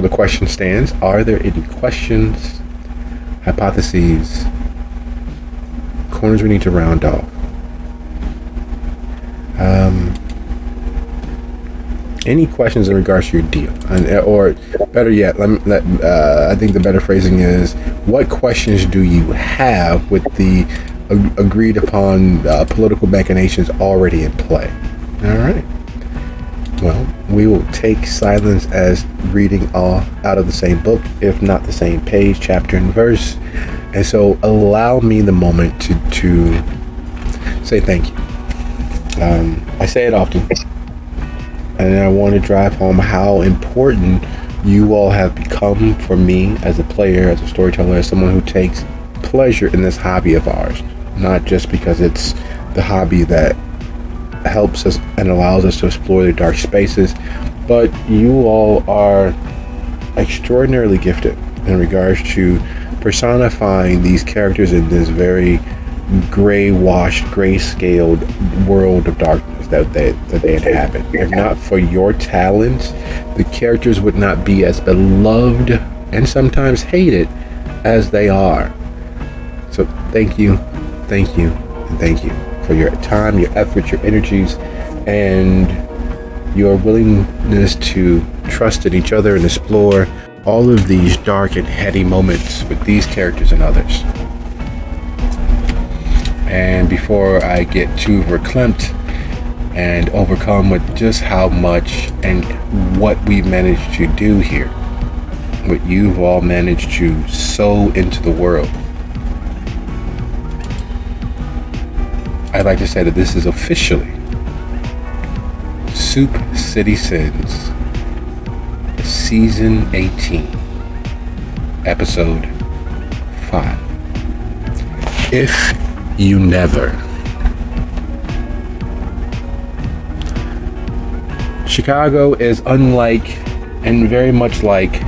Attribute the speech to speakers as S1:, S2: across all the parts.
S1: the question stands: are there any questions, hypotheses, corners we need to round off? Any questions in regards to your deal, or better yet, I think the better phrasing is, what questions do you have with the agreed upon political machinations already in play? All right. Well, we will take silence as reading all out of the same book, if not the same page, chapter, and verse. And so allow me the moment to say thank you. I say it often, and I want to drive home how important you all have become for me as a player, as a storyteller, as someone who takes pleasure in this hobby of ours. Not just because it's the hobby that helps us and allows us to explore the dark spaces, but you all are extraordinarily gifted in regards to personifying these characters in this very gray-washed, gray-scaled world of darkness that they inhabit. If not for your talents, the characters would not be as beloved and sometimes hated as they are. So thank you, and thank you for your time, your efforts, your energies, and your willingness to trust in each other and explore all of these dark and heady moments with these characters and others. And before I get too verklempt and overcome with just how much and what we've managed to do here, what you've all managed to sow into the world, I'd like to say that this is officially Soup City Sins, Season 18, Episode 5. If You Never. Chicago is unlike and very much like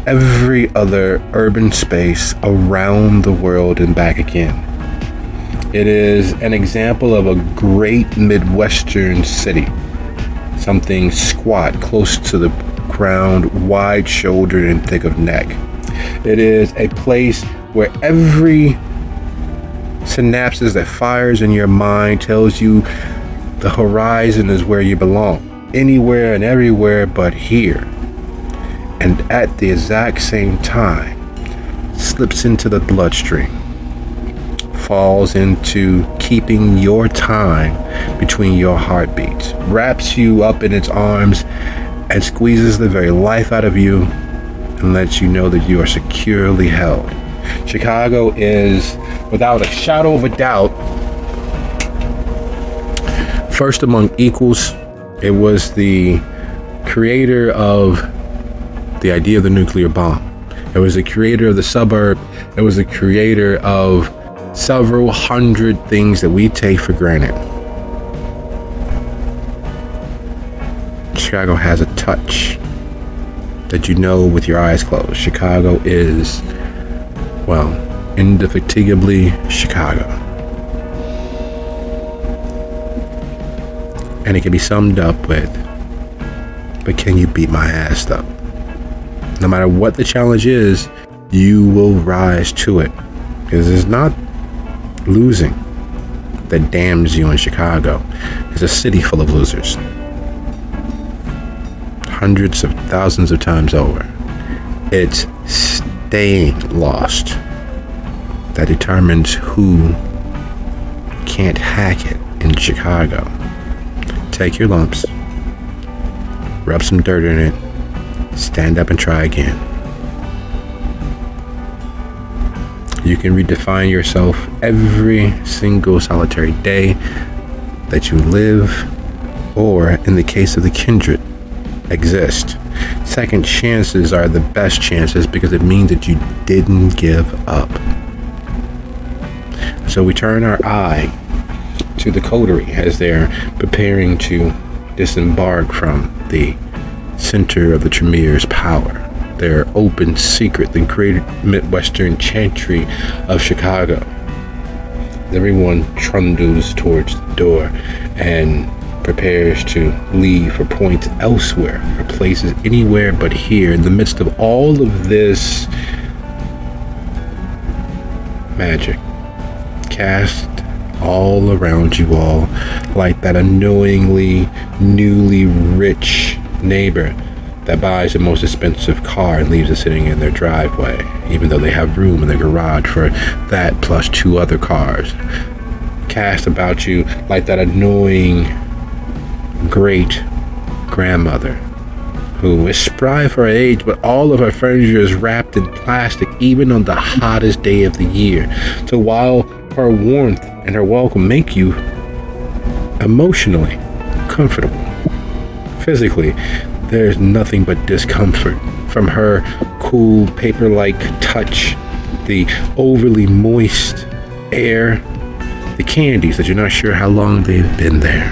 S1: every other urban space around the world and back again. It is an example of a great Midwestern city. Something squat, close to the ground, wide-shouldered and thick of neck. It is a place where every synapses that fires in your mind tells you the horizon is where you belong. Anywhere and everywhere but here. And at the exact same time, slips into the bloodstream. Falls into keeping your time between your heartbeats. Wraps you up in its arms and squeezes the very life out of you and lets you know that you are securely held. Chicago is, without a shadow of a doubt, first among equals. It was the creator of the idea of the nuclear bomb. It was the creator of the suburb. It was the creator of several hundred things that we take for granted. Chicago has a touch that you know with your eyes closed. Chicago is, well, indefatigably Chicago. And it can be summed up with, but can you beat my ass up? No matter what the challenge is, you will rise to it. Because it's not losing that damns you in Chicago. It's a city full of losers. Hundreds of thousands of times over. It's staying lost that determines who can't hack it in Chicago. Take your lumps, rub some dirt in it, stand up and try again. You can redefine yourself every single solitary day that you live, or in the case of the kindred, exist. Second chances are the best chances because it means that you didn't give up. So we turn our eye to the coterie as they're preparing to disembark from the center of the Tremere's power. Their open secret, the great Midwestern chantry of Chicago. Everyone trundles towards the door and prepares to leave for points elsewhere, for places anywhere but here, in the midst of all of this magic cast all around you all, like that annoyingly newly rich neighbor that buys the most expensive car and leaves it sitting in their driveway, even though they have room in their garage for that plus 2 other cars. Cast about you like that annoying great grandmother who is spry for her age, but all of her furniture is wrapped in plastic even on the hottest day of the year. So while her warmth and her welcome make you emotionally comfortable, physically there's nothing but discomfort from her cool paper-like touch, the overly moist air, the candies that you're not sure how long they've been there,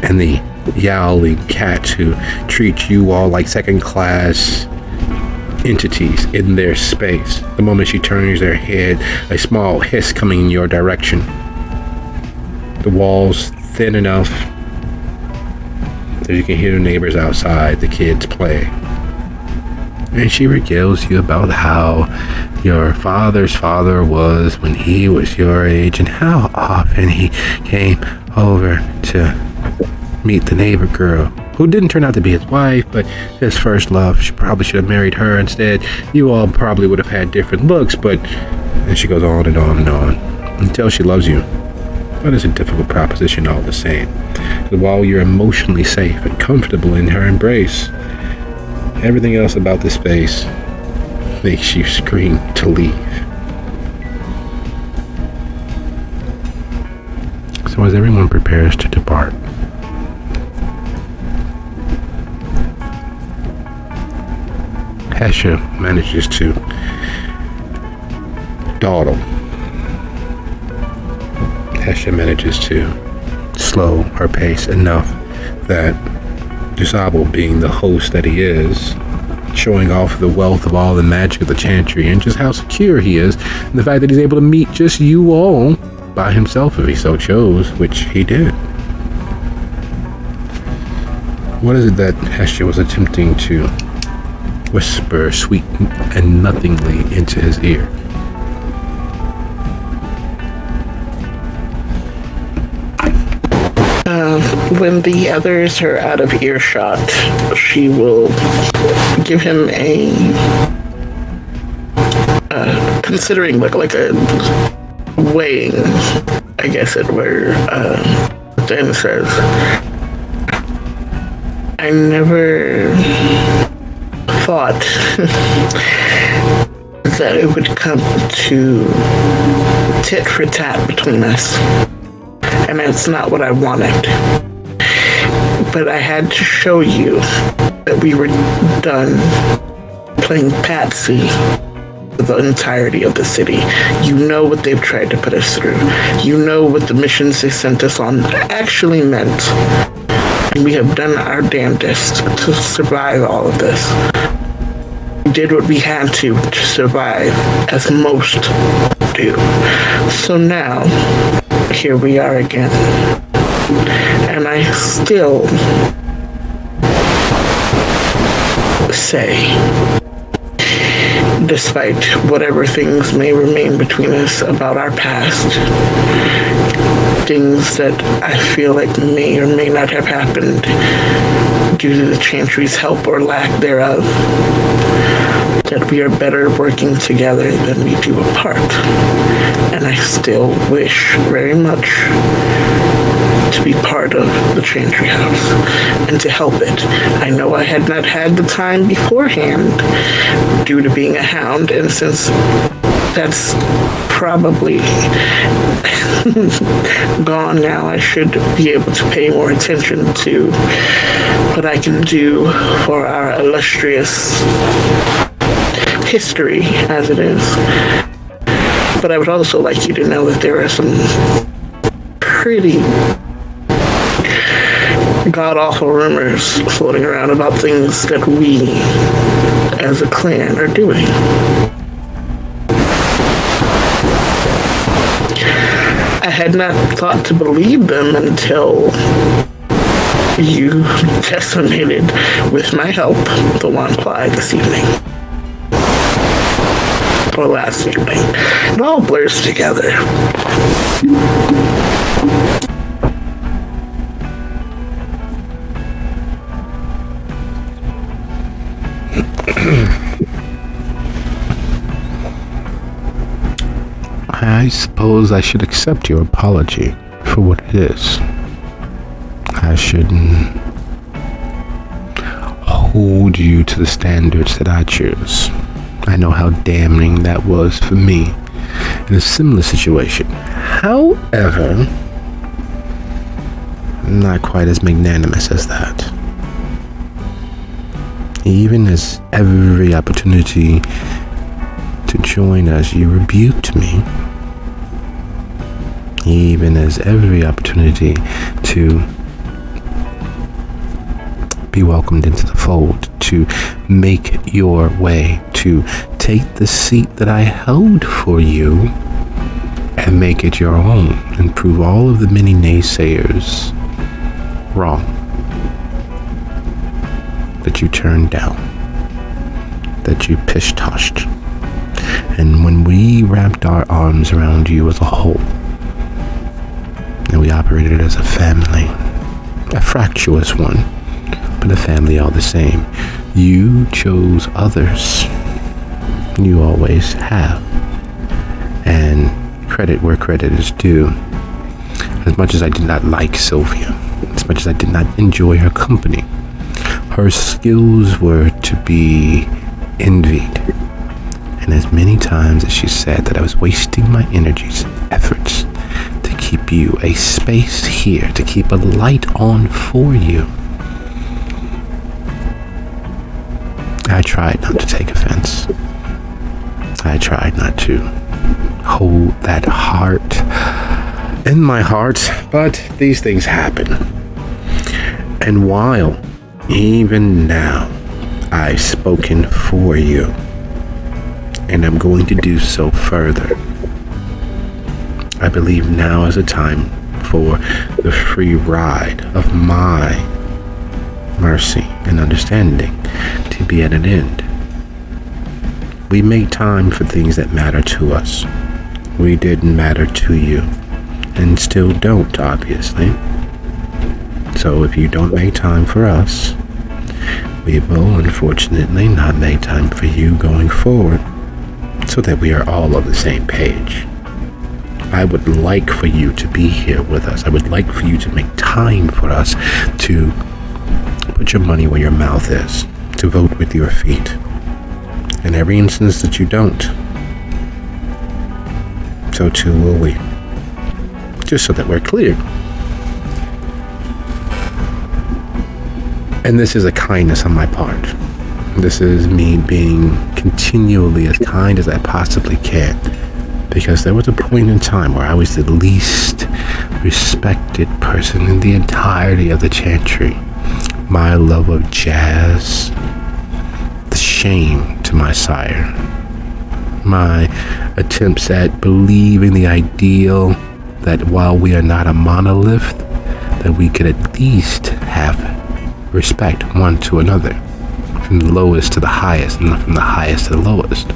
S1: and the yowling cats who treat you all like second-class entities in their space. The moment she turns their head, a small hiss coming in your direction. The walls thin enough that you can hear the neighbors outside, the kids play. And she regales you about how your father's father was when he was your age and how often he came over to meet the neighbor girl, who didn't turn out to be his wife, but his first love. She probably should have married her instead. You all probably would have had different looks, but... And she goes on and on and on until she loves you. But it's a difficult proposition all the same. While you're emotionally safe and comfortable in her embrace, everything else about the space makes you scream to leave. So as everyone prepares to depart, Hesha manages to dawdle. Hesha manages to slow her pace enough that Dusable, being the host that he is, showing off the wealth of all the magic of the Chantry and just how secure he is, and the fact that he's able to meet just you all by himself if he so chose, which he did. What is it that Hesha was attempting to whisper sweet and nothingly into his ear?
S2: When the others are out of earshot, she will give him a considering like a weighing, I guess it were. Then says, I never thought that it would come to tit for tat between us. And it's not what I wanted. But I had to show you that we were done playing Patsy for the entirety of the city. You know what they've tried to put us through. You know what the missions they sent us on actually meant. And we have done our damnedest to survive all of this. We did what we had to survive, as most do. So now, here we are again. And I still say, despite whatever things may remain between us about our past, things that I feel like may or may not have happened due to the Chantry's help or lack thereof, that we are better working together than we do apart. And I still wish very much to be part of the Chantry House and to help it. I know I had not had the time beforehand due to being a hound, and since that's probably gone now, I should be able to pay more attention to what I can do for our illustrious history as it is. But I would also like you to know that there are some pretty god-awful rumors floating around about things that we as a clan are doing. I had not thought to believe them until you decimated, with my help, the one fly this evening. Or last evening. It all blurs together.
S1: I suppose I should accept your apology for what it is. I shouldn't hold you to the standards that I choose. I know how damning that was for me in a similar situation. However, not quite as magnanimous as that. Even as every opportunity to join us, you rebuked me. Even as every opportunity to be welcomed into the fold, to make your way, to take the seat that I held for you and make it your own and prove all of the many naysayers wrong, that you turned down, that you pish-toshed. And when we wrapped our arms around you as a whole, and we operated as a family, a fractious one, but a family all the same, you chose others. You always have. And credit where credit is due. As much as I did not like Sylvia, as much as I did not enjoy her company, her skills were to be envied. And as many times as she said that I was wasting my energies and efforts to keep you a space here, to keep a light on for you, I tried not to take offense. I tried not to hold that heart in my heart, but these things happen. And while even now I've spoken for you, and I'm going to do so further, I believe now is a time for the free ride of my mercy and understanding to be at an end. We make time for things that matter to us. We didn't matter to you, and still don't, obviously. So if you don't make time for us, we will unfortunately not make time for you going forward, so that we are all on the same page. I would like for you to be here with us. I would like for you to make time for us to put your money where your mouth is, to vote with your feet. In every instance that you don't, so too will we. Just so that we're clear. And this is a kindness on my part. This is me being continually as kind as I possibly can. Because there was a point in time where I was the least respected person in the entirety of the Chantry. My love of jazz, the shame to my sire, my attempts at believing the ideal that while we are not a monolith, that we could at least have respect one to another, from the lowest to the highest, and not from the highest to the lowest.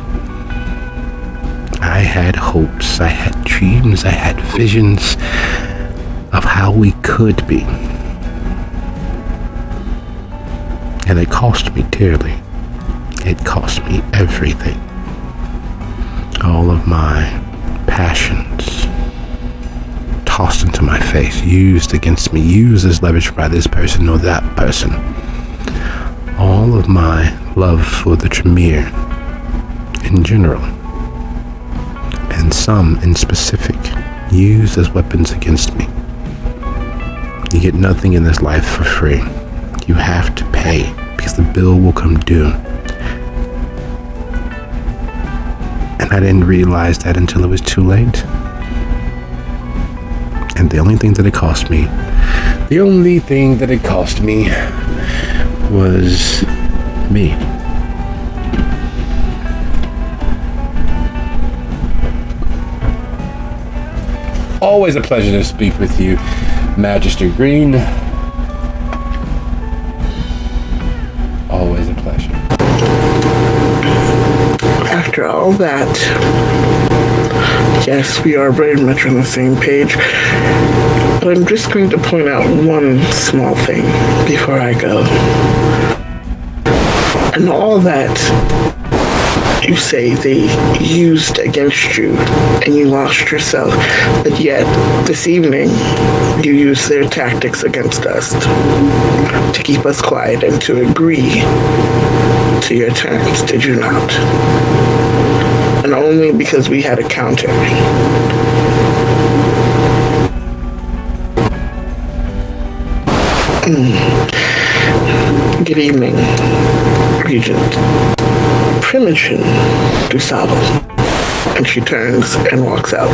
S1: I had hopes, I had dreams, I had visions of how we could be. And it cost me dearly. It cost me everything. All of my passions tossed into my face, used against me, used as leverage by this person or that person. All of my love for the Tremere in general, and some in specific, used as weapons against me. You get nothing in this life for free. You have to pay, because the bill will come due. And I didn't realize that until it was too late. And the only thing that it cost me was me. Always a pleasure to speak with you, Magister Green. Always a pleasure.
S2: After all that, yes, we are very much on the same page. But I'm just going to point out one small thing before I go. And all that you say they used against you and you lost yourself, but yet this evening you used their tactics against us to keep us quiet and to agree to your terms, did you not? And only because we had a counter. Good evening, Regent Primogen Dusable. And she turns and walks out.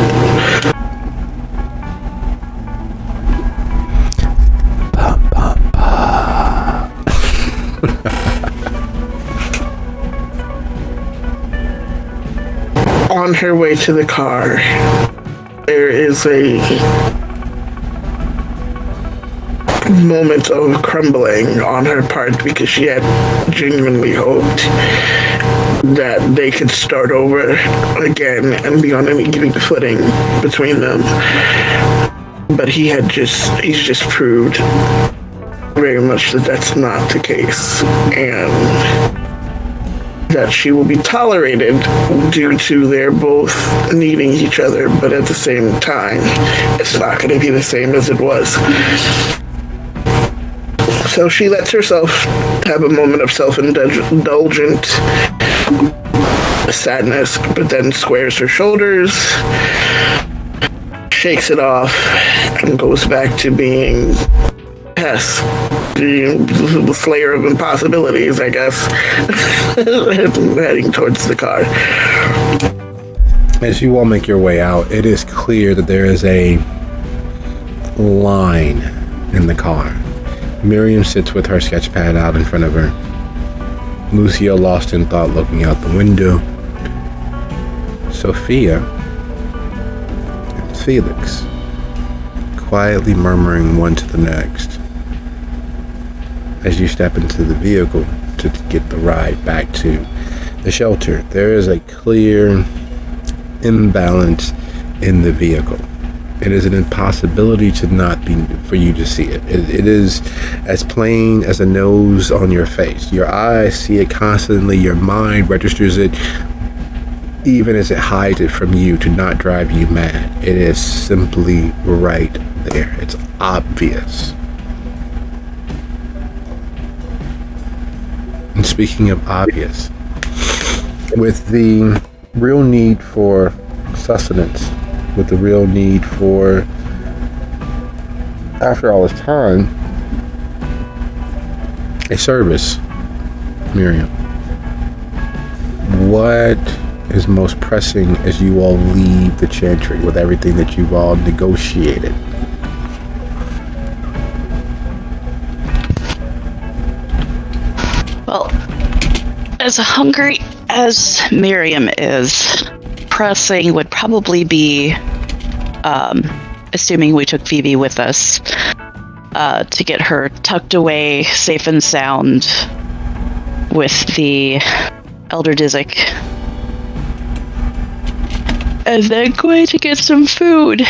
S2: On her way to the car, there is a moment of crumbling on her part because she had genuinely hoped that they could start over again and be on an even footing between them. But he's just proved very much that that's not the case, and that she will be tolerated due to their both needing each other, but at the same time, it's not going to be the same as it was. So she lets herself have a moment of self-indulgent sadness, but then squares her shoulders, shakes it off, and goes back to being Hess, the slayer of impossibilities, I guess, heading towards the car.
S1: As you all make your way out, it is clear that there is a line in the car. Miriam sits with her sketch pad out in front of her. Lucio, lost in thought, looking out the window. Sophia and Felix quietly murmuring one to the next as you step into the vehicle to get the ride back to the shelter. There is a clear imbalance in the vehicle. It is an impossibility to not be, for you to see it. It is as plain as a nose on your face. Your eyes see it constantly. Your mind registers it, even as it hides it from you to not drive you mad. It is simply right there. It's obvious. And speaking of obvious, with the real need for sustenance, with the real need for, after all this time, a service, Miriam, what is most pressing as you all leave the Chantry with everything that you've all negotiated?
S3: Well, as hungry as Miriam is, pressing would probably be, assuming we took Phoebe with us, to get her tucked away safe and sound with the Elder Dizzik. And then going to get some food.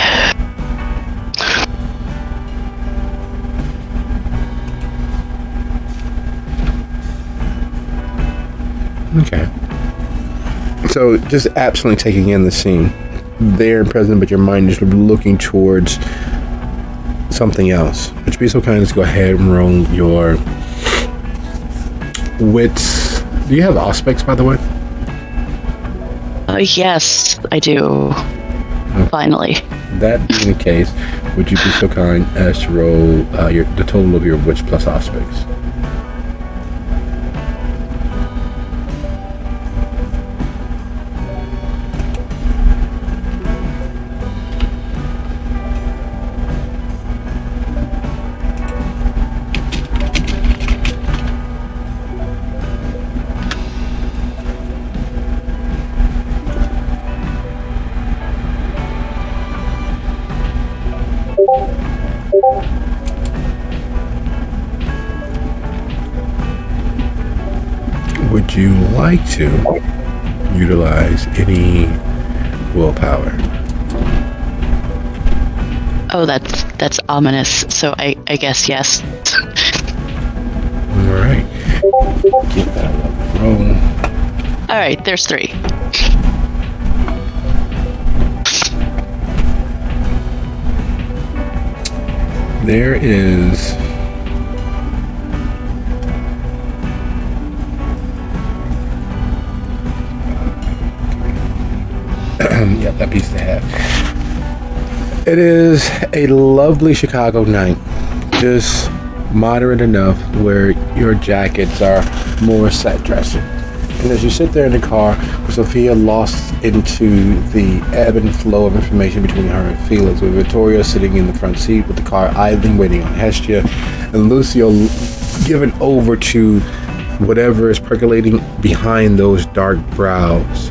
S1: Okay. So just absolutely taking in the scene there and present, but your mind is looking towards something else. Would you be so kind as to go ahead and roll your wits? Do you have Auspex, by the way?
S3: Yes, I do.
S1: Okay.
S3: Finally.
S1: That being the case, would you be so kind as to roll the total of your wits plus Auspex? you like to utilize any willpower?
S3: Oh, that's ominous. So I guess yes.
S1: All right. Get that roll.
S3: All right, there's 3.
S1: There is yep, that piece they have. It is a lovely Chicago night, just moderate enough where your jackets are more set dressing. And as you sit there in the car, Sophia lost into the ebb and flow of information between her and Felix, with Victoria sitting in the front seat with the car idling, waiting on Hestia, and Lucio given over to whatever is percolating behind those dark brows,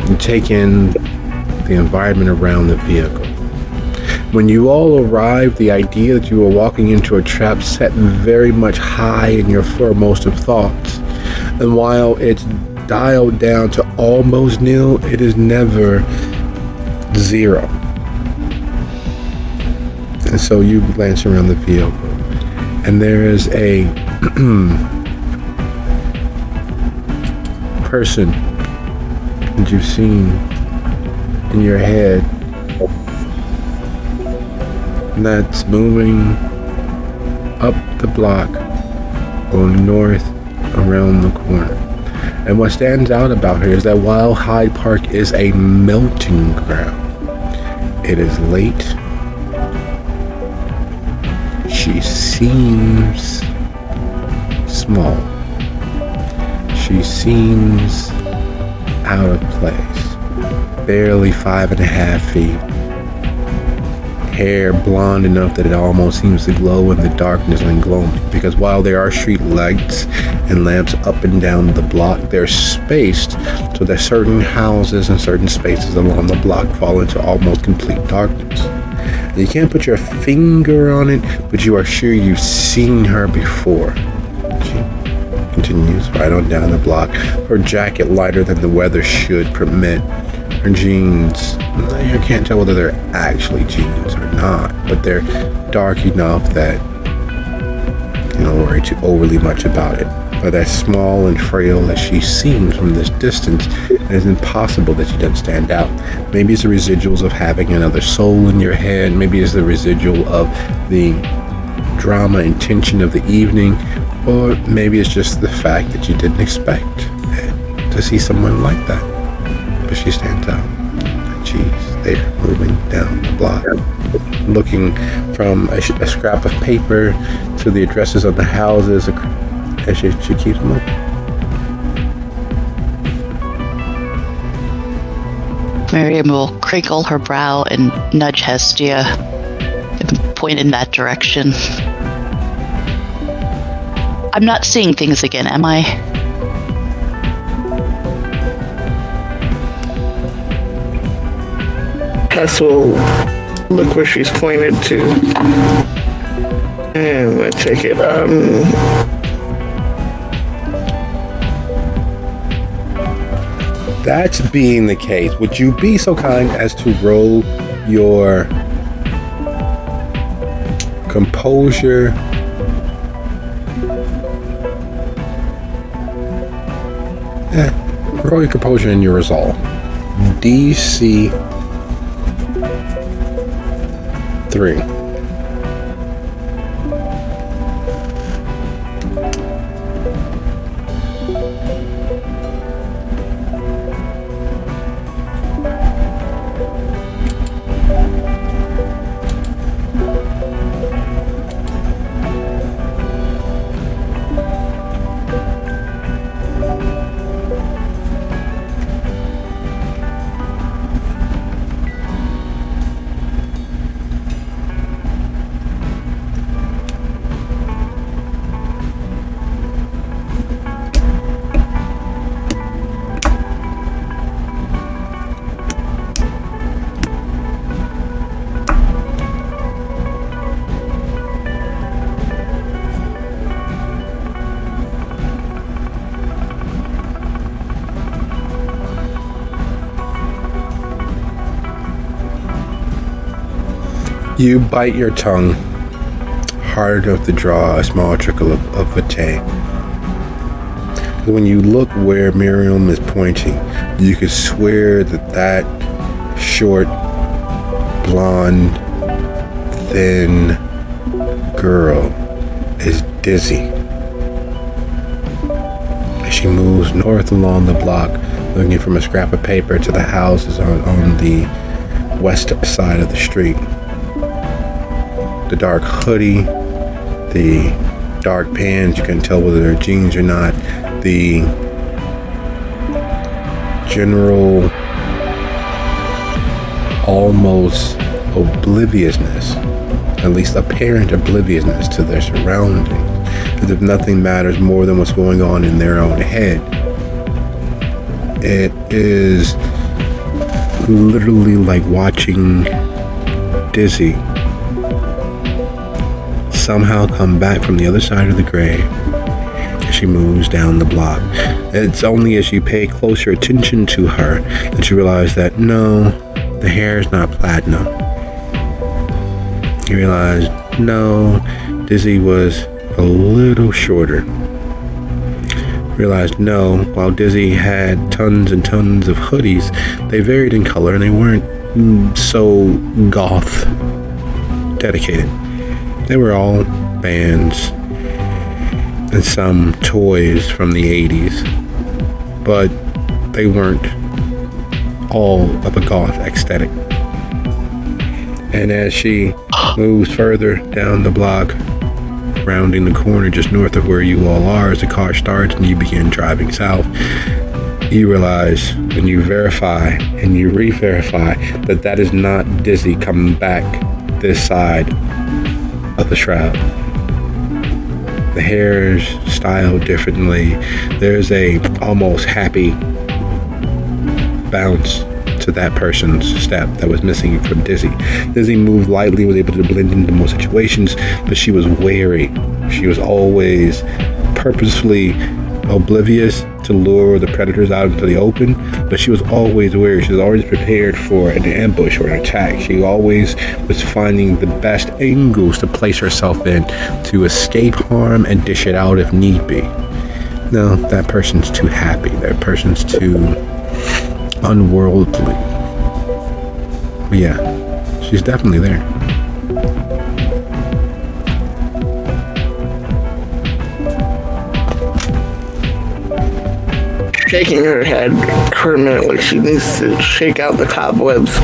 S1: and take in the environment around the vehicle. When you all arrived, the idea that you were walking into a trap set very much high in your foremost of thoughts. And while it's dialed down to almost nil, it is never 0. And so you glance around the vehicle, and there is a person that you've seen in your head that's moving up the block, going north around the corner. And what stands out about her is that while Hyde Park is a melting ground, it is late. She seems small. She seems out of place. Barely 5.5 feet. Hair blonde enough that it almost seems to glow in the darkness and glowing, because while there are street lights and lamps up and down the block, they're spaced so that certain houses and certain spaces along the block fall into almost complete darkness. And you can't put your finger on it, but you are sure you've seen her before. She continues right on down the block, her jacket lighter than the weather should permit. Her jeans, you can't tell whether they're actually jeans or not, but they're dark enough that you don't worry too overly much about it. But as small and frail as she seems from this distance, it is impossible that she doesn't stand out. Maybe it's the residuals of having another soul in your head. Maybe it's the residual of the drama and tension of the evening, or maybe it's just the fact that you didn't expect to see someone like that. But she stands out, and she's there moving down the block, looking from a scrap of paper to the addresses on the houses, as she keeps moving.
S3: Miriam will crinkle her brow and nudge Hestia and point in that direction. I'm not seeing things again, am I?
S2: Tess will look where she's pointed to. And we'll take it.
S1: That's being the case, would you be so kind as to roll your composure roll your composure and your resolve. DC 3. You bite your tongue hard enough to draw a small trickle of vitae. When you look where Miriam is pointing, you could swear that short, blonde, thin girl is Dizzy. As she moves north along the block, looking from a scrap of paper to the houses on the west side of the street. The dark hoodie, the dark pants, you can tell whether they're jeans or not, the general almost obliviousness, at least apparent obliviousness to their surroundings, as if nothing matters more than what's going on in their own head. It is literally like watching Dizzy somehow come back from the other side of the grave as she moves down the block. It's only as you pay closer attention to her that you realize that no, the hair is not platinum. You realize, no, Dizzy was a little shorter. Realized, no, while Dizzy had tons and tons of hoodies, they varied in color and they weren't so goth dedicated. They were all bands and some toys from the 80s, but they weren't all of a goth aesthetic. And as she moves further down the block, rounding the corner just north of where you all are, as the car starts and you begin driving south, you realize, and you verify and you re-verify that that is not Dizzy coming back this side of the shroud. The hair's styled differently. There's a almost happy bounce to that person's step that was missing from Dizzy. Dizzy moved lightly, was able to blend into most situations, but she was wary. She was always purposefully oblivious to lure the predators out into the open, but she was always wary. She was always prepared for an ambush or an attack. She always was finding the best angles to place herself in to escape harm and dish it out if need be. No, that person's too happy. That person's too unworldly. But yeah, she's definitely there.
S2: Shaking her head for a minute like she needs to shake out the cobwebs.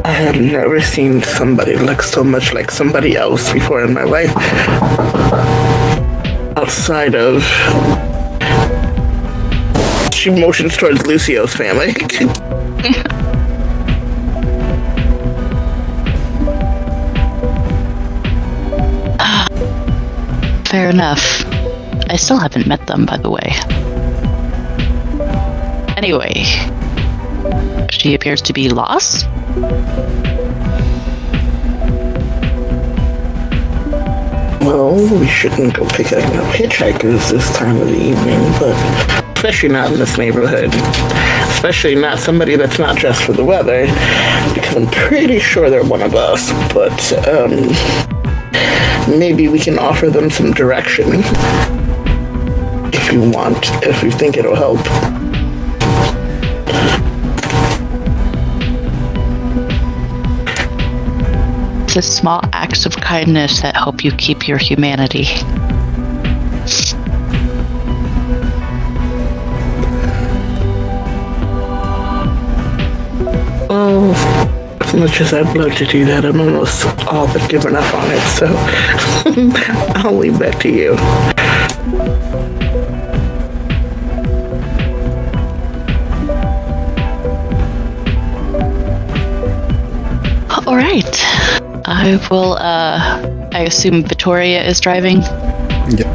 S2: I have never seen somebody look so much like somebody else before in my life. Outside of... She motions towards Lucio's family.
S3: Fair enough. I still haven't met them, by the way. Anyway, she appears to be lost.
S2: Well, we shouldn't go picking up hitchhikers this time of the evening, but especially not in this neighborhood. Especially not somebody that's not dressed for the weather, because I'm pretty sure they're one of us. But maybe we can offer them some direction. If you want, if you think it'll help.
S3: It's the small acts of kindness that help you keep your humanity.
S2: Oh, as much as I'd love to do that, I'm almost all but given up on it, so I'll leave that to you.
S3: All right. I will, I assume Vittoria is driving?
S1: Yep.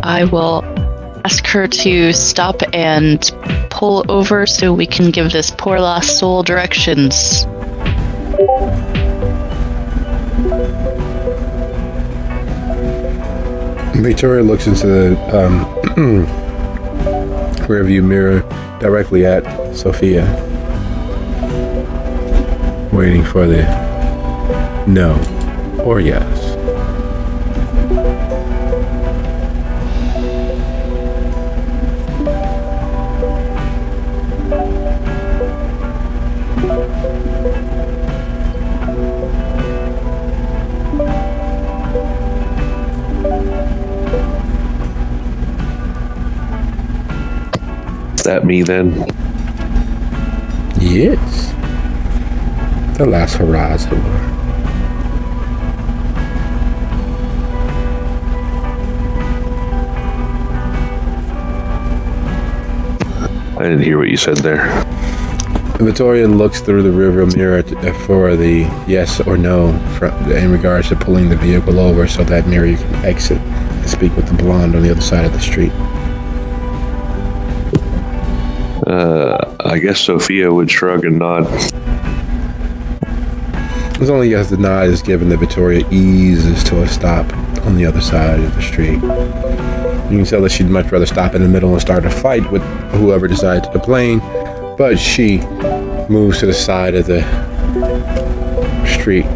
S3: I will ask her to stop and pull over so we can give this poor lost soul directions.
S1: Victoria looks into the rearview mirror directly at Sophia. waiting for the no or yes.
S4: Is that me then?
S1: Yes. The last hurrah, as it were.
S4: I didn't hear what you said there.
S1: Victoria looks through the rearview mirror for the yes or no in regards to pulling the vehicle over so that Mary can exit and speak with the blonde on the other side of the street.
S4: I guess Sophia would shrug and nod.
S1: It's only as the nod is given that Victoria eases to a stop on the other side of the street. You can tell that she'd much rather stop in the middle and start a fight with whoever decides to plane, but she moves to the side of the street,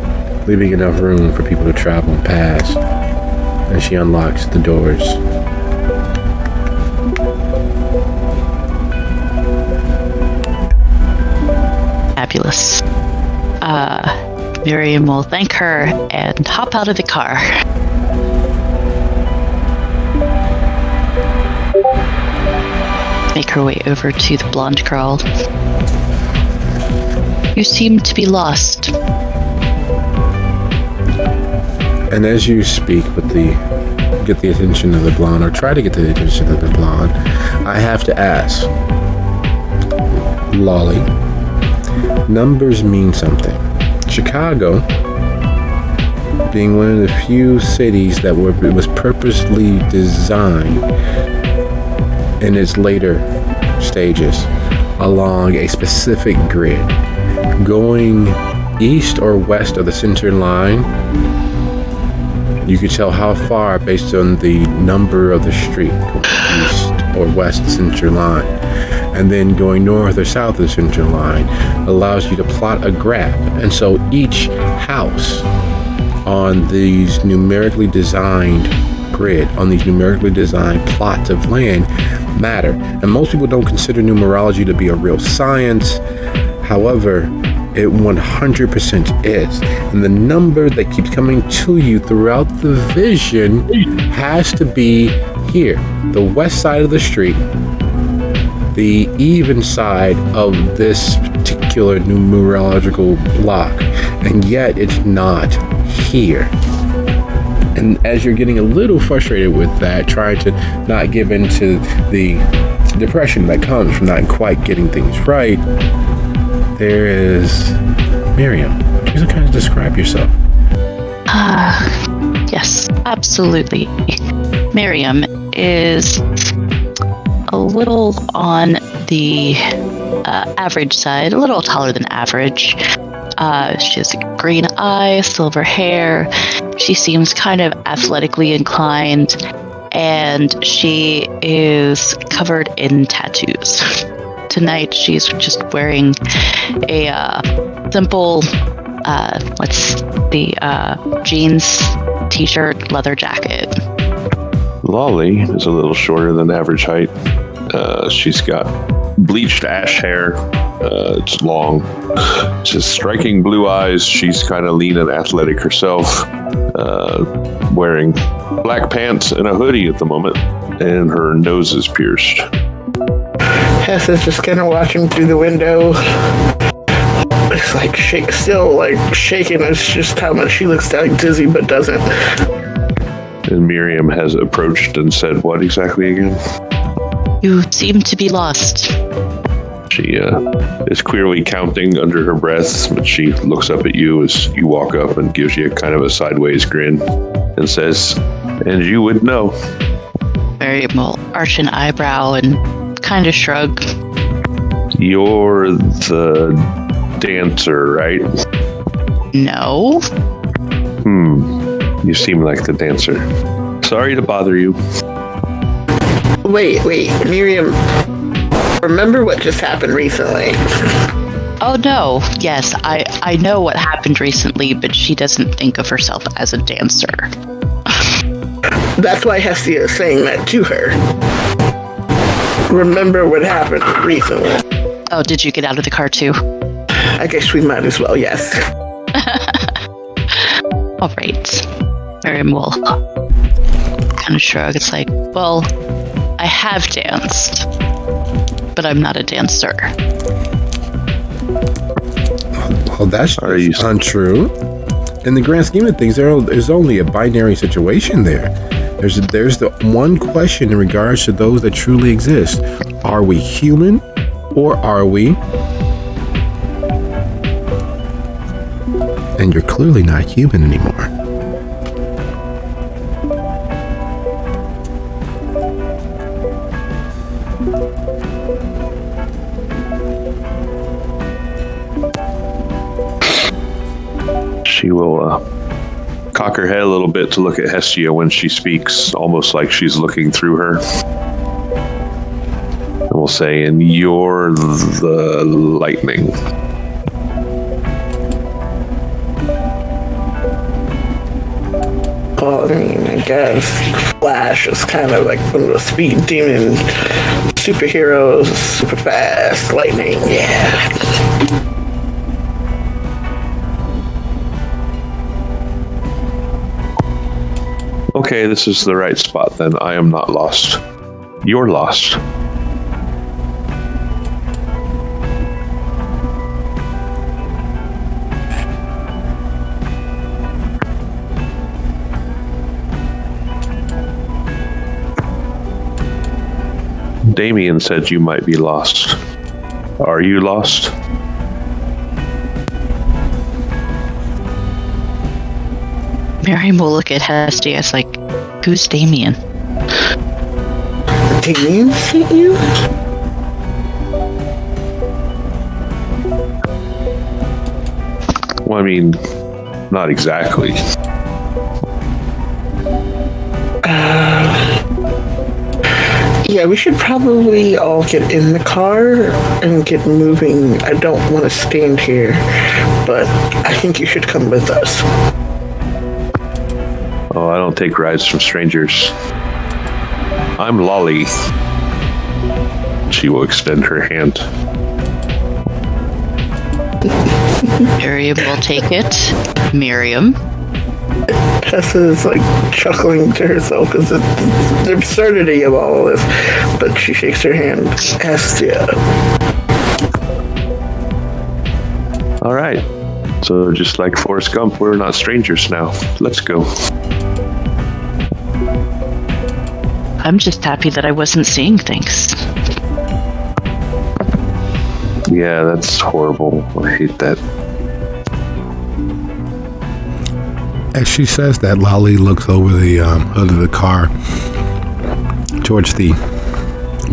S1: leaving enough room for people to travel and pass, and she unlocks the doors.
S3: Fabulous. Miriam will thank her and hop out of the car. Make her way over to the blonde girl. You seem to be lost.
S1: And as you speak get the attention of the blonde, or try to get the attention of the blonde, I have to ask, Lolly, numbers mean something. Chicago, being one of the few cities that was purposely designed in its later stages along a specific grid, going east or west of the center line, you could tell how far based on the number of the street, going east or west of the center line. And then going north or south of the center line allows you to plot a graph. And so each house on these numerically designed grid, on these numerically designed plots of land, matter. And most people don't consider numerology to be a real science. However, it 100% is. And the number that keeps coming to you throughout the vision has to be here, the west side of the street, the even side of this particular numerological block, and yet it's not here. And as you're getting a little frustrated with that, trying to not give into the depression that comes from not quite getting things right, there is Miriam. Would you kind of describe yourself?
S3: Yes, absolutely. Miriam is a little on the average side, a little taller than average. She has a green eye, silver hair. She seems kind of athletically inclined, and she is covered in tattoos. Tonight, she's just wearing a simple, jeans, t-shirt, leather jacket.
S4: Lolly is a little shorter than average height. She's got bleached ash hair. It's long. Just striking blue eyes. She's kind of lean and athletic herself. Wearing black pants and a hoodie at the moment. And her nose is pierced.
S2: Hess is just kind of watching through the window. It's like still shaking. It's just how much she looks like dizzy but doesn't.
S4: And Miriam has approached and said what exactly again?
S3: You seem to be lost.
S4: She is clearly counting under her breath, but she looks up at you as you walk up and gives you kind of a sideways grin and says, "And you would know."
S3: Miriam will arch an eyebrow and kind of shrug.
S4: "You're the dancer, right?"
S3: No.
S4: You seem like the dancer. Sorry to bother you.
S2: Wait, Miriam, remember what just happened recently?
S3: Oh no, yes, I know what happened recently, but she doesn't think of herself as a dancer.
S2: That's why Hestia is saying that to her. Remember what happened recently.
S3: Oh, did you get out of the car too?
S2: I guess we might as well, yes.
S3: All right. Miriam will kind of shrug. It's like, well, I have danced, but I'm not a dancer.
S1: Well, that's untrue. In the grand scheme of things, there's only a binary situation there. There's the one question in regards to those that truly exist. Are we human or are we? And you're clearly not human anymore.
S4: She will cock her head a little bit to look at Hestia when she speaks, almost like she's looking through her. And we'll say, and you're the lightning.
S2: Well, I mean, I guess Flash is kind of like one of the speed demon superheroes, super fast, lightning, yeah.
S4: Okay, this is the right spot then. I am not lost. You're lost. Damien said you might be lost. Are you lost?
S3: Miriam will look at Hestia. It's like, who's Damien?
S2: Damien sent you?
S4: Well, I mean, not exactly.
S2: Yeah, we should probably all get in the car and get moving. I don't want to stand here, but I think you should come with us.
S4: Oh, I don't take rides from strangers. I'm Lolly. She will extend her hand.
S3: Miriam will take it. Miriam.
S2: Tessa is like chuckling to herself because of the absurdity of all of this, but she shakes her hand. Hestia.
S4: All right. So just like Forrest Gump, we're not strangers now. Let's go.
S3: I'm just happy that I wasn't seeing things.
S4: Yeah, that's horrible. I hate that.
S1: As she says that, Lolly looks over the hood of the car towards the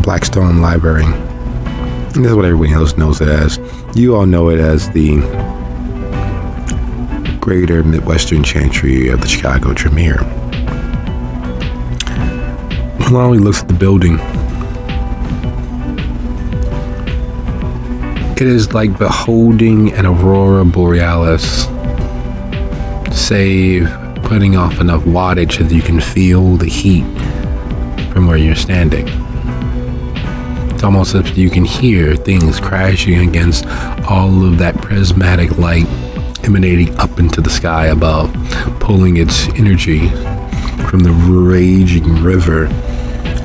S1: Blackstone Library. And that's what everybody else knows it as. You all know it as the Greater Midwestern Chantry of the Chicago Tremere. Lolly looks at the building. It is like beholding an aurora borealis, save putting off enough wattage that you can feel the heat from where you're standing. It's almost as if you can hear things crashing against all of that prismatic light emanating up into the sky above, pulling its energy from the raging river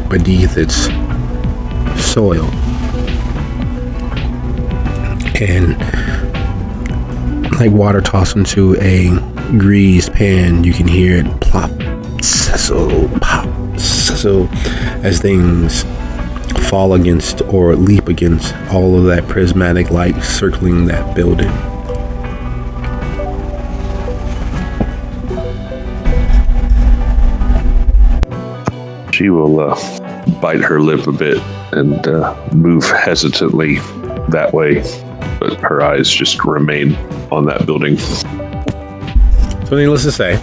S1: beneath its soil. And like water tossed into a greased pan, you can hear it plop, sizzle, pop, sizzle, as things fall against or leap against all of that prismatic light circling that building.
S4: She will bite her lip a bit and move hesitantly that way, but her eyes just remain on that building.
S1: So needless to say,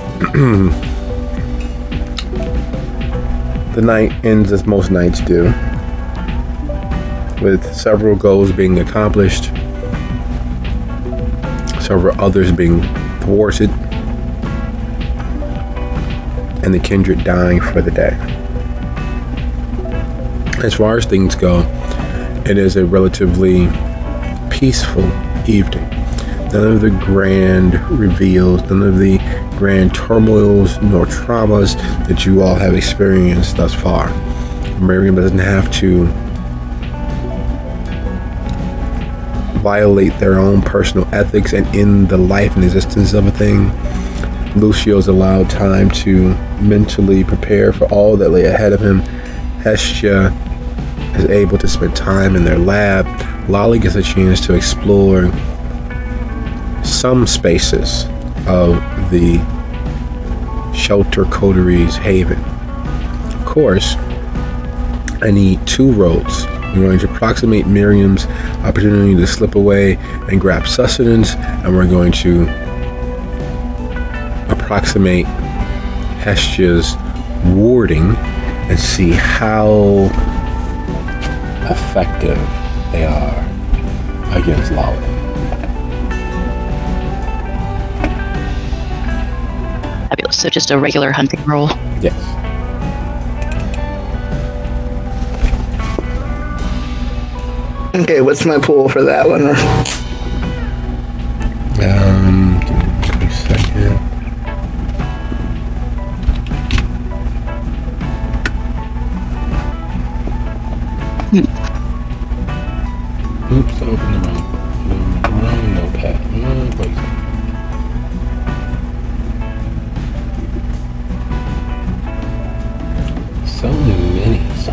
S1: the night ends as most nights do, with several goals being accomplished several others being thwarted, and the kindred dying for the day. As far as things go, it is a relatively peaceful evening. None of the grand reveals, none of the grand turmoils nor traumas that you all have experienced thus far. Miriam doesn't have to violate their own personal ethics and end the life and existence of a thing. Lucio's allowed time to mentally prepare for all that lay ahead of him. Hestia is able to spend time in their lab. Lolly gets a chance to explore some spaces of the shelter coteries haven. Of course, I need 2 roads. We're going to approximate Miriam's opportunity to slip away and grab sustenance, and we're going to approximate Hestia's warding and see how effective they are against Lolly.
S3: Fabulous. So just a regular hunting roll.
S1: Yes.
S2: Okay, what's my pool for that one?
S1: Give me a second. Oops, open the wrong notepad. Wait. So many notes.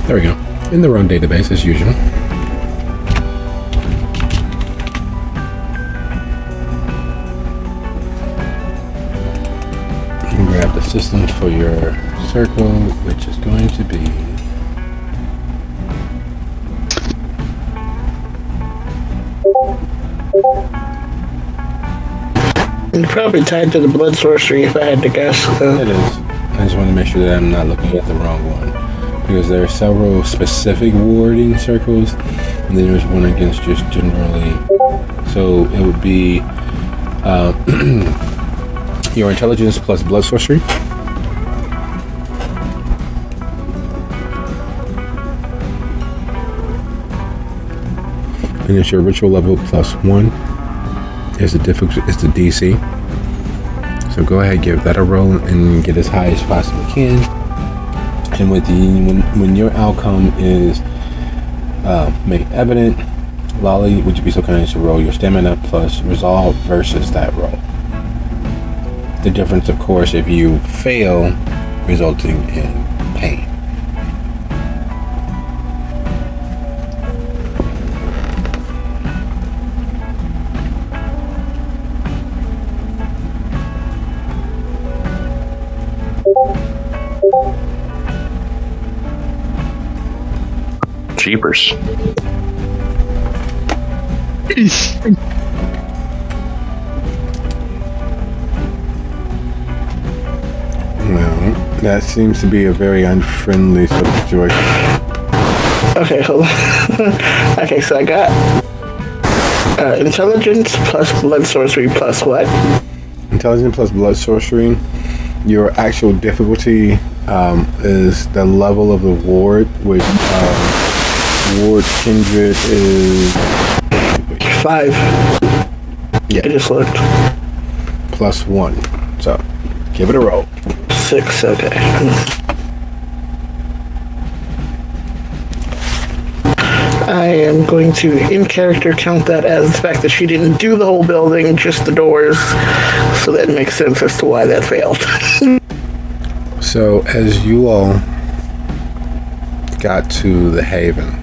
S1: There we go. In the wrong database as usual. You can grab the system for your circle, which is going to be
S2: Probably tied to the blood sorcery if I had to guess.
S1: It is. I just want to make sure that I'm not looking at the wrong one, because there are several specific warding circles, and then there's one against just generally. So it would be your intelligence plus blood sorcery. And it's your ritual level plus 1 is the DC. So go ahead, give that a roll and get as high as possibly can. And with when your outcome is made evident, Lolly, would you be so kind as to roll your stamina plus resolve versus that roll? The difference, of course, if you fail, resulting in pain.
S4: Jeepers.
S1: Well, that seems to be a very unfriendly sort of situation.
S2: Okay, hold on. Okay, so I got intelligence plus blood sorcery plus what?
S1: Intelligence plus blood sorcery. Your actual difficulty is the level of the ward, which ward kindred is
S2: 5.
S1: Yeah.
S2: I just looked.
S1: plus 1. So give it a roll.
S2: 6, okay. I am going to, in character, count that as the fact that she didn't do the whole building, just the doors. So that makes sense as to why that failed.
S1: So as you all got to the haven,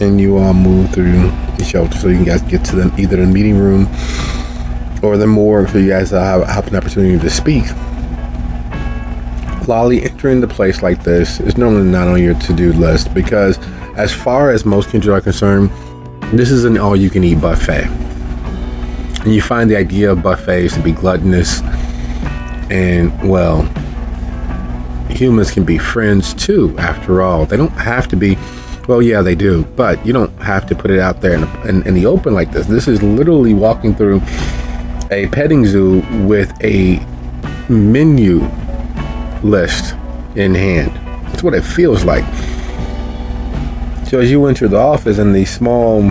S1: and you all move through the shelter, so you guys get to either the meeting room or the morgue, so you guys have an opportunity to speak. Lolly, entering the place like this is normally not on your to-do list, because as far as most kindred are concerned, this is an all-you-can-eat buffet. And you find the idea of buffets to be gluttonous and, well, humans can be friends too, after all. They don't have to be, well, yeah, they do, but you don't have to put it out there in the open like this. This is literally walking through a petting zoo with a menu list in hand. That's what it feels like. So as you enter the office and the small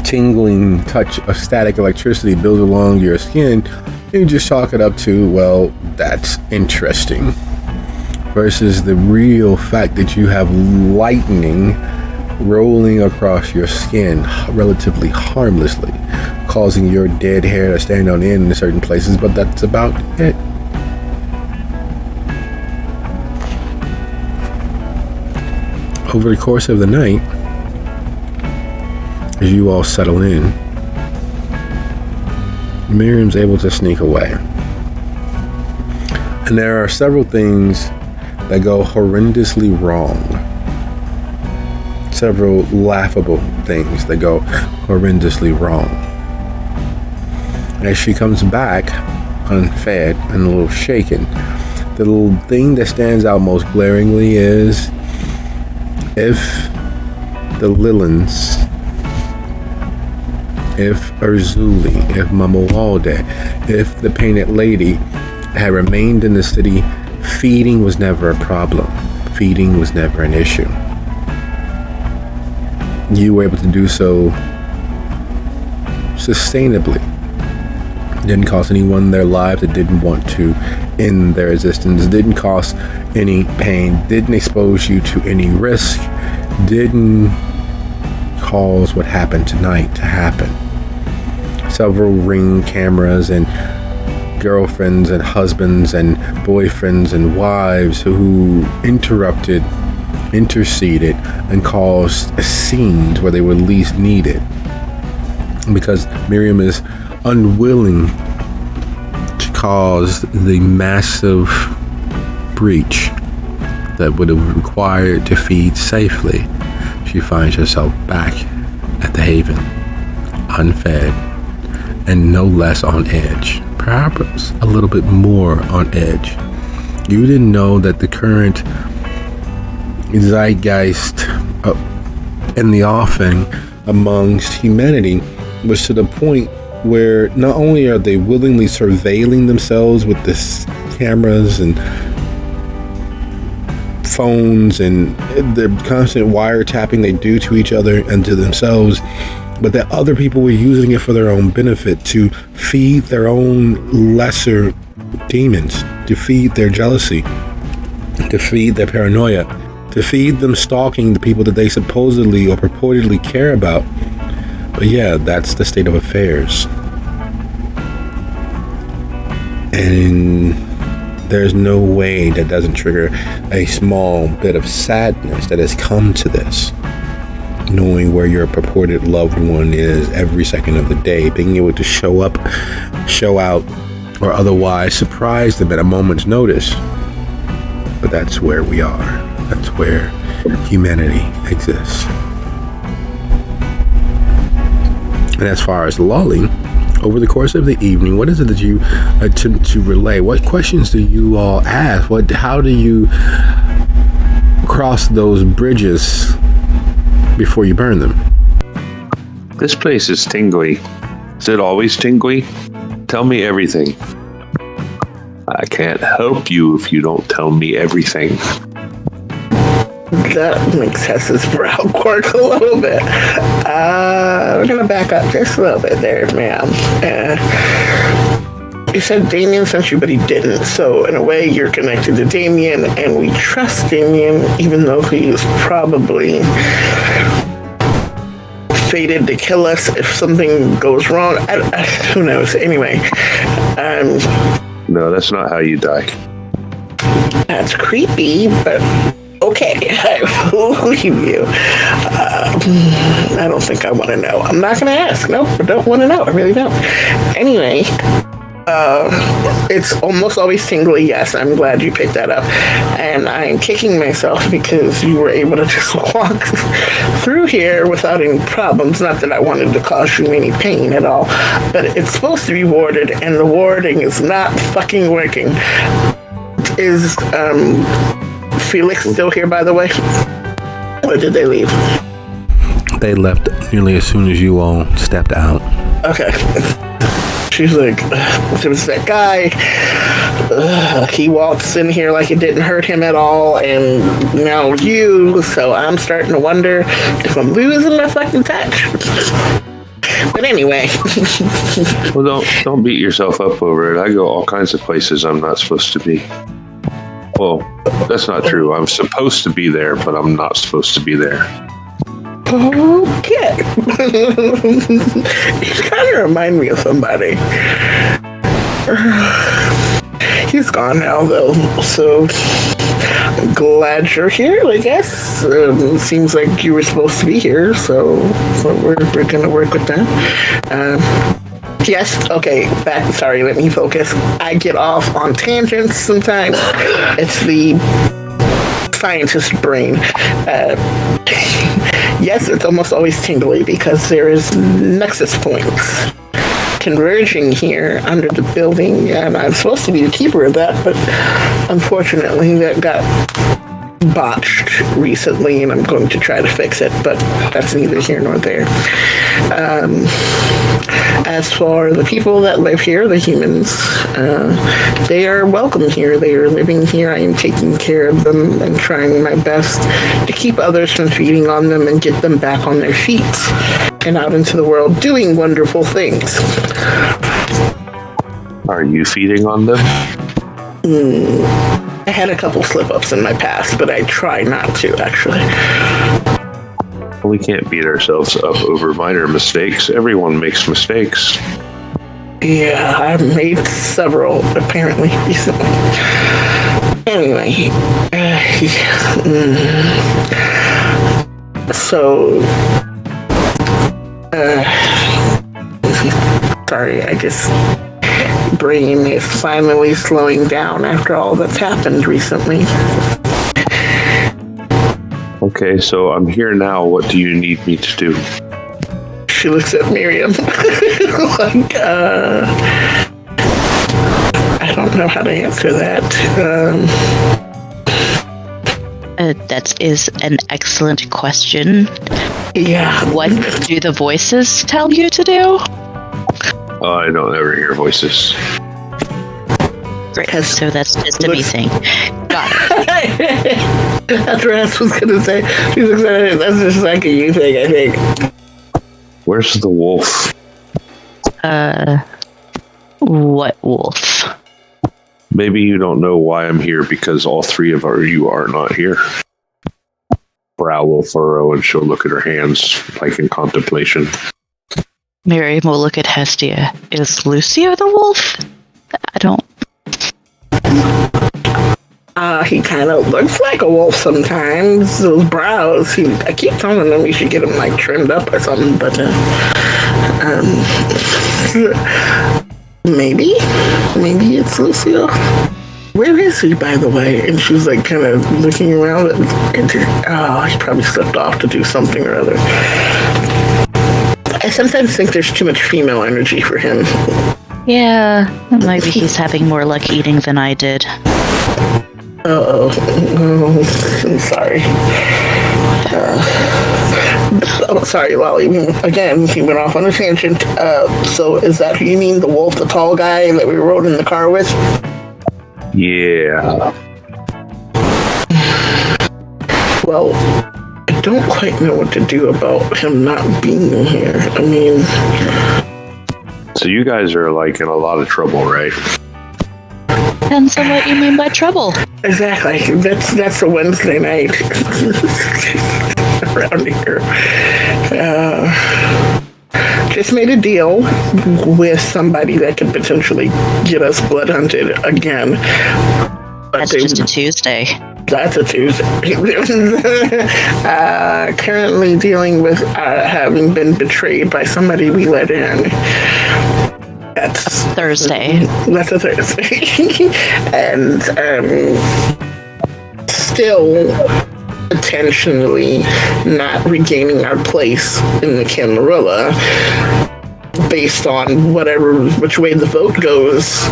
S1: tingling touch of static electricity builds along your skin, you just chalk it up to, well, that's interesting, versus the real fact that you have lightning rolling across your skin relatively harmlessly, causing your dead hair to stand on end in certain places, but that's about it. Over the course of the night, as you all settle in, Miriam's able to sneak away. And there are several things that go horrendously wrong. Several laughable things that go horrendously wrong. As she comes back, unfed and a little shaken, the little thing that stands out most glaringly is if the Lillans, if Urzuli, if Mamawalde, if the Painted Lady had remained in the city, feeding was never a problem. Feeding was never an issue. You were able to do so sustainably. Didn't cost anyone their lives. It didn't want to end their existence. Didn't cost any pain. Didn't expose you to any risk. Didn't cause what happened tonight to happen. Several Ring cameras and girlfriends and husbands and boyfriends and wives who interrupted, interceded, and caused scenes where they were least needed, because Miriam is unwilling to cause the massive breach that would have required to feed safely. She finds herself back at the Haven, unfed, and no less on edge, perhaps a little bit more on edge. You didn't know that the current zeitgeist in the offing amongst humanity was to the point where not only are they willingly surveilling themselves with this cameras and phones and the constant wiretapping they do to each other and to themselves, but that other people were using it for their own benefit, to feed their own lesser demons, to feed their jealousy, to feed their paranoia, to feed them stalking the people that they supposedly or purportedly care about. But yeah, that's the state of affairs. And there's no way that doesn't trigger a small bit of sadness that has come to this. Knowing where your purported loved one is every second of the day, being able to show up, show out, or otherwise surprise them at a moment's notice. But that's where we are. That's where humanity exists. And as far as Lolly, over the course of the evening, what is it that you attempt to relay? What questions do you all ask? How do you cross those bridges before you burn them?
S4: This place is tingly. Is it always tingly? Tell me everything. I can't help you if you don't tell me everything.
S2: That makes Hess's brow quirk a little bit. We're going to back up just a little bit there, ma'am. You said Damien sent you, but he didn't. So, in a way, you're connected to Damien, and we trust Damien, even though he is probably fated to kill us if something goes wrong. Who knows? Anyway.
S4: No, that's not how you die.
S2: That's creepy, but okay, I believe you. I don't think I want to know. I'm not going to ask. Nope, I don't want to know. I really don't. Anyway, it's almost always tingly. Yes, I'm glad you picked that up. And I'm kicking myself because you were able to just walk through here without any problems. Not that I wanted to cause you any pain at all, but it's supposed to be warded, and the warding is not fucking working. Is Felix still here, by the way? Or did they leave?
S1: They left nearly as soon as you all stepped out.
S2: Okay. She's like, there was that guy. He waltzed in here like it didn't hurt him at all, and now you. So I'm starting to wonder if I'm losing my fucking touch. But anyway.
S4: Well, don't beat yourself up over it. I go all kinds of places I'm not supposed to be. Well, that's not true. I'm supposed to be there, but I'm not supposed to be there.
S2: Okay. You kind of remind me of somebody. He's gone now, though, so I'm glad you're here, I guess. Seems like you were supposed to be here, so we're going to work with that. Yes, okay, sorry, let me focus. I get off on tangents sometimes. It's the scientist brain. Yes, it's almost always tingly because there is nexus points converging here under the building, and I'm supposed to be the keeper of that, but unfortunately that got botched recently, and I'm going to try to fix it, but that's neither here nor there. As for the people that live here, the humans, they are welcome here. They are living here. I am taking care of them and trying my best to keep others from feeding on them and get them back on their feet and out into the world doing wonderful things.
S4: Are you feeding on them?
S2: I had a couple slip-ups in my past, but I try not to, actually.
S4: We can't beat ourselves up over minor mistakes. Everyone makes mistakes.
S2: Yeah, I've made several, apparently, recently. Anyway, so, sorry, I just, brain is finally slowing down after all that's happened recently.
S4: Okay, so I'm here now. What do you need me to do?
S2: She looks at Miriam like, I don't know how to answer that.
S3: That is an excellent question.
S2: Yeah.
S3: What do the voices tell you to do?
S4: Oh, I don't ever hear voices.
S3: Great. So that's just a me thing. Got it.
S2: That's what I was going to say. She looks at it. That's just like a you thing, I think.
S4: Where's the wolf?
S3: What wolf?
S4: Maybe you don't know why I'm here because all three of you are not here. Brow will furrow and she'll look at her hands like in contemplation.
S3: Miriam will look at Hestia. Is Lucio the wolf? I don't...
S2: He kind of looks like a wolf sometimes. Those brows. I keep telling him we should get him like trimmed up or something, but maybe it's Lucio. Where is he, by the way? And she's like kind of looking around. He probably slipped off to do something or other. I sometimes think there's too much female energy for him.
S3: Yeah, maybe he's having more luck eating than I did.
S2: Oh, I'm sorry. Sorry, Lolly. Again, he went off on a tangent. So is that who you mean, the wolf, the tall guy that we rode in the car with?
S4: Yeah.
S2: Well, I don't quite know what to do about him not being here. I mean...
S4: So you guys are like in a lot of trouble, right?
S3: Depends on what you mean by trouble.
S2: Exactly. That's a Wednesday night around here. Just made a deal with somebody that could potentially get us blood hunted again. But
S3: That's just a Tuesday.
S2: That's a Tuesday. Currently dealing with having been betrayed by somebody we let in. That's
S3: Thursday.
S2: That's a Thursday. And still intentionally not regaining our place in the Camarilla based on which way the vote goes.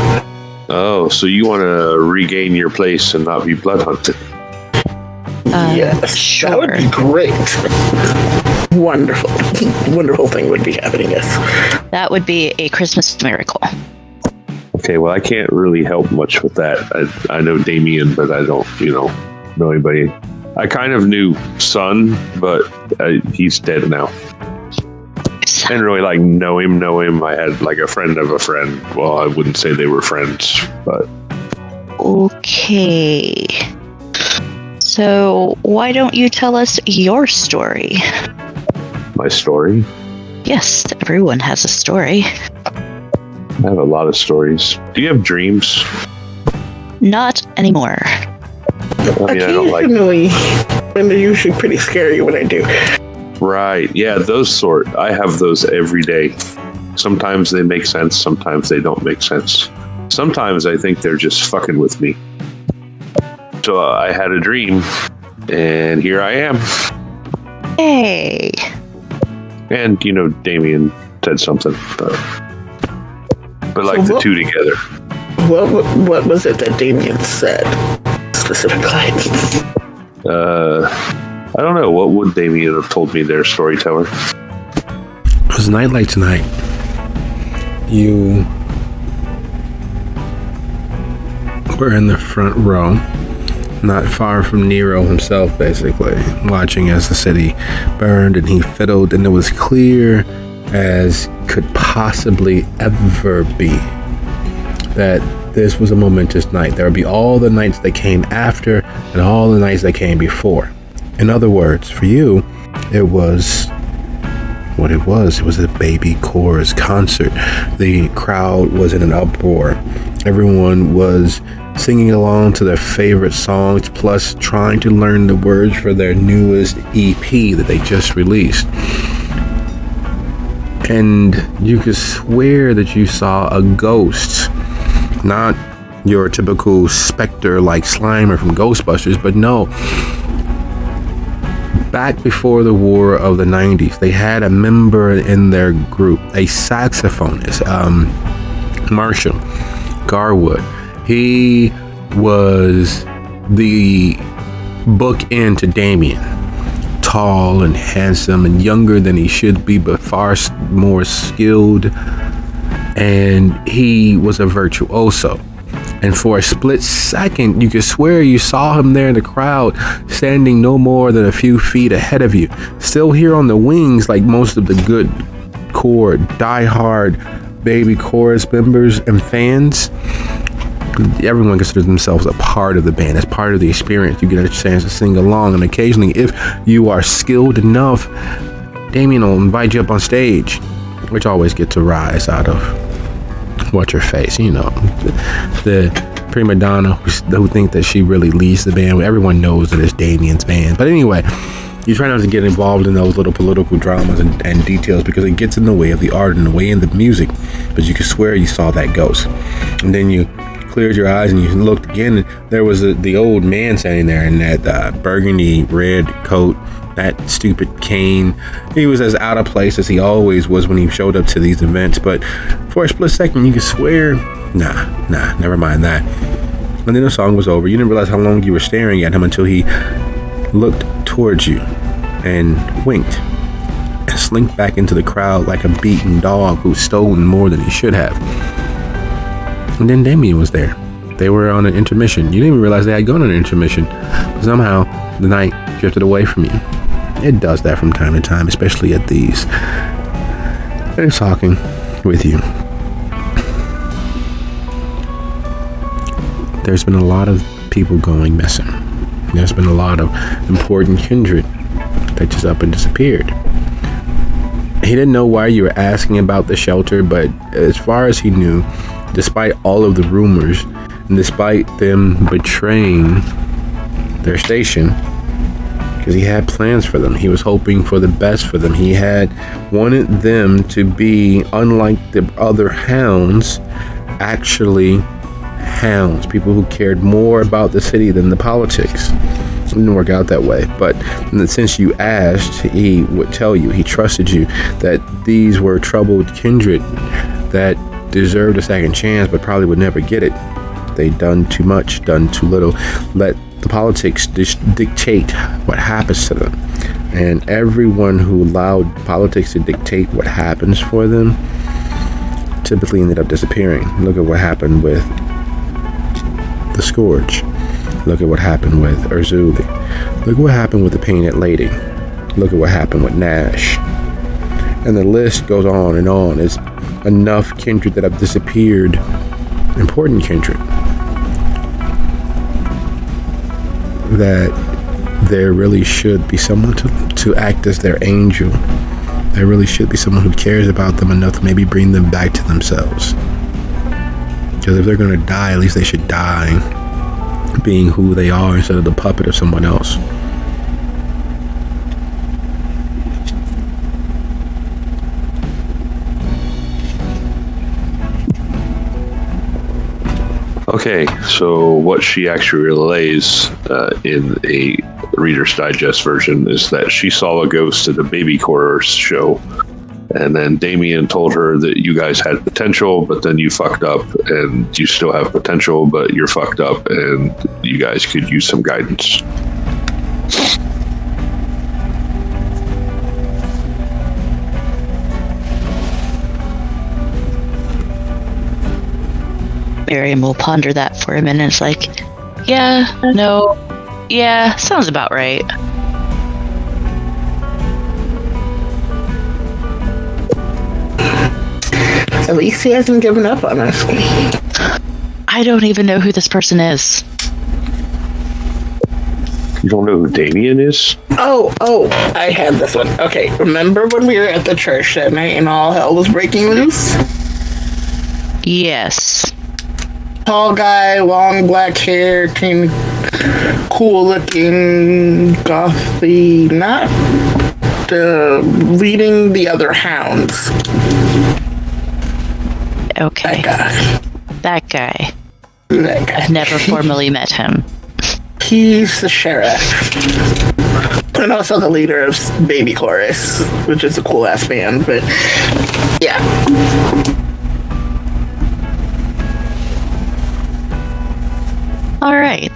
S4: Oh, so you want to regain your place and not be blood hunted?
S2: Yes,
S3: sure.
S2: that would be great. Wonderful. Wonderful thing would be happening, yes.
S3: That would be a Christmas miracle.
S4: Okay, well, I can't really help much with that. I know Damien, but I don't, know anybody. I kind of knew Son, but he's dead now. I didn't really know him. I had a friend of a friend. Well, I wouldn't say they were friends, but
S3: Okay. So why don't you tell us your story?
S4: my story.
S3: Yes, everyone has a story.
S4: I have a lot of stories. Do you have dreams?
S3: Not anymore.
S4: I mean, I don't like.
S2: Occasionally, and they're usually pretty scary when I do.
S4: Right. Yeah, those sort. I have those every day. Sometimes they make sense. Sometimes they don't make sense. Sometimes I think they're just fucking with me. So I had a dream, and here I am.
S3: Hey.
S4: And, Damien said something, but like
S2: So
S4: the two together.
S2: What was it that Damien said specifically?
S4: I don't know. What would Damien have told me there, storyteller?
S1: It was a night like tonight. You were in the front row, not far from Nero himself, basically, watching as the city burned, and he fiddled, and it was clear as could possibly ever be that this was a momentous night. There would be all the nights that came after and all the nights that came before. In other words, for you, it was what it was. It was a baby chorus concert. The crowd was in an uproar. Everyone was singing along to their favorite songs, plus trying to learn the words for their newest EP that they just released. And you could swear that you saw a ghost. Not your typical specter like Slimer from Ghostbusters, but no. Back before the war of the 90s, they had a member in their group, a saxophonist, Marshall Garwood. He was the bookend to Damien. Tall and handsome and younger than he should be, but far more skilled. And he was a virtuoso. And for a split second, you could swear you saw him there in the crowd, standing no more than a few feet ahead of you. Still here on the wings, like most of the good core, die-hard baby chorus members and fans. Everyone considers themselves a part of the band. As part of the experience, you get a chance to sing along. And occasionally, if you are skilled enough, Damien will invite you up on stage, which always gets a rise out of what's her face, the prima donna who think that she really leads the band. Everyone knows that it's Damien's band. But anyway, you try not to get involved in those little political dramas and details, because it gets in the way of the art and the way in the music. But you could swear you saw that ghost. And then you cleared your eyes and you looked again, and there was the old man standing there in that burgundy red coat, that stupid cane. He was as out of place as he always was when he showed up to these events. But for a split second, you could swear, nah, never mind that. And then the song was over. You didn't realize how long you were staring at him until he looked towards you and winked and slinked back into the crowd like a beaten dog who's stolen more than he should have. And then Damien was there. They were on an intermission. You didn't even realize they had gone on an intermission. But somehow the night drifted away from you. It does that from time to time, especially at these. And it's talking with you. There's been a lot of people going missing. There's been a lot of important kindred that just up and disappeared. He didn't know why you were asking about the shelter, but as far as he knew, despite all of the rumors, and despite them betraying their station, because he had plans for them, he was hoping for the best for them. He had wanted them to be, unlike the other hounds, actually hounds, people who cared more about the city than the politics. It didn't work out that way, but since you asked, he would tell you, he trusted you, that these were troubled kindred that deserved a second chance but probably would never get it. they done too much, done too little. Let the politics dictate what happens to them. And everyone who allowed politics to dictate what happens for them typically ended up disappearing. Look at what happened with the Scourge. Look at what happened with Urzuli. Look at what happened with the Painted Lady. Look at what happened with Nash. And the list goes on and on. It's enough kindred that have disappeared, important kindred, that there really should be someone to act as their angel. There really should be someone who cares about them enough to maybe bring them back to themselves. Because if they're going to die, at least they should die being who they are instead of the puppet of someone else.
S4: Okay, so what she actually relays in a Reader's Digest version is that she saw a ghost at a Baby Chorus show, and then Damien told her that you guys had potential, but then you fucked up, and you still have potential, but you're fucked up, and you guys could use some guidance.
S3: Miriam will ponder that for a minute. It's like, yeah, no, yeah, sounds about right.
S2: At least he hasn't given up on us.
S3: I don't even know who this person is.
S4: You don't know who Damien is?
S2: Oh, I had this one. Okay, remember when we were at the church that night and all hell was breaking loose?
S3: Yes.
S2: Tall guy, long black hair, kind of cool looking, gothy, not leading the other hounds.
S3: Okay. That guy. I've never formally met him.
S2: He's the sheriff. And also the leader of Baby Chorus, which is a cool ass band, but yeah.
S3: All right.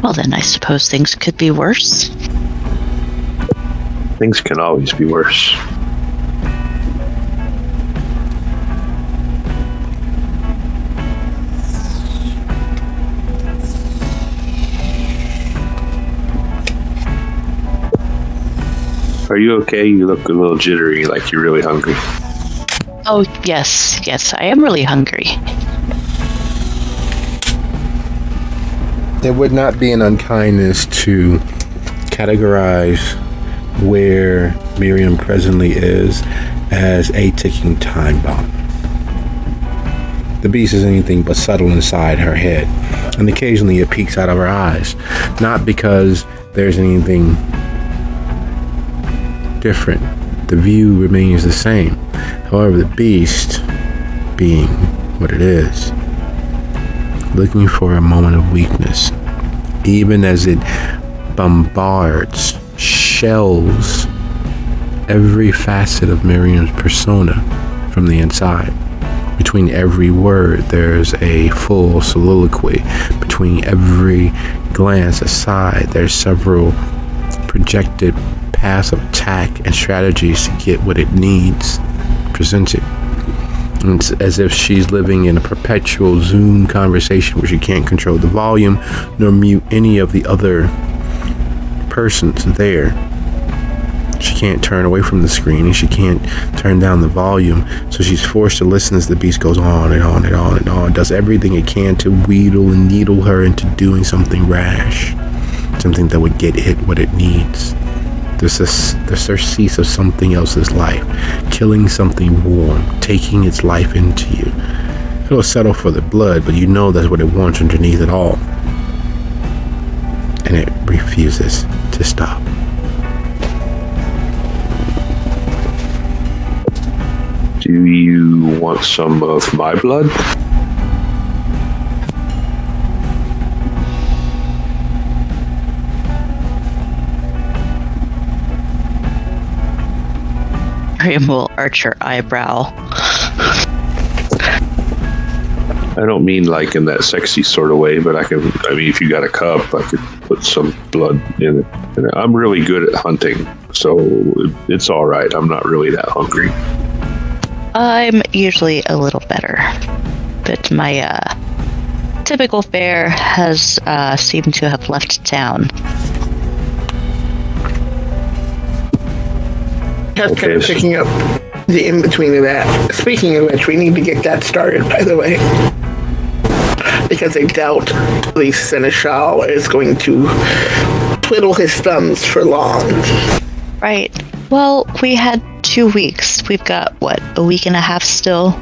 S3: Well, then I suppose things could be worse.
S4: Things can always be worse. Are you okay? You look a little jittery, like you're really hungry.
S3: Oh, yes, I am really hungry.
S1: It would not be an unkindness to categorize where Miriam presently is as a ticking time bomb. The beast is anything but subtle inside her head, and occasionally it peeks out of her eyes, not because there's anything different. The view remains the same. However, the beast, being what it is, looking for a moment of weakness, even as it bombards, shells every facet of Miriam's persona from the inside. Between every word, there's a full soliloquy. Between every glance aside, there's several projected paths of attack and strategies to get what it needs presented. It's as if she's living in a perpetual Zoom conversation where she can't control the volume nor mute any of the other persons there. She can't turn away from the screen and she can't turn down the volume, so she's forced to listen as the beast goes on and on and on and on, does everything it can to wheedle and needle her into doing something rash, something that would get it what it needs. The surcease of something else's life, killing something warm, taking its life into you. It'll settle for the blood, but you know that's what it wants underneath it all. And it refuses to stop.
S4: Do you want some of my blood?
S3: Miriam will arch her eyebrow.
S4: I don't mean like in that sexy sort of way, but I mean, if you got a cup, I could put some blood in it. And I'm really good at hunting, so it's all right. I'm not really that hungry.
S3: I'm usually a little better, but my typical fare has seemed to have left town.
S2: Just kind of picking up the in-between of that. Speaking of which, we need to get that started, by the way. Because I doubt the Seneschal is going to twiddle his thumbs for long.
S3: Right. Well, we had 2 weeks. We've got, what, a week and a half still?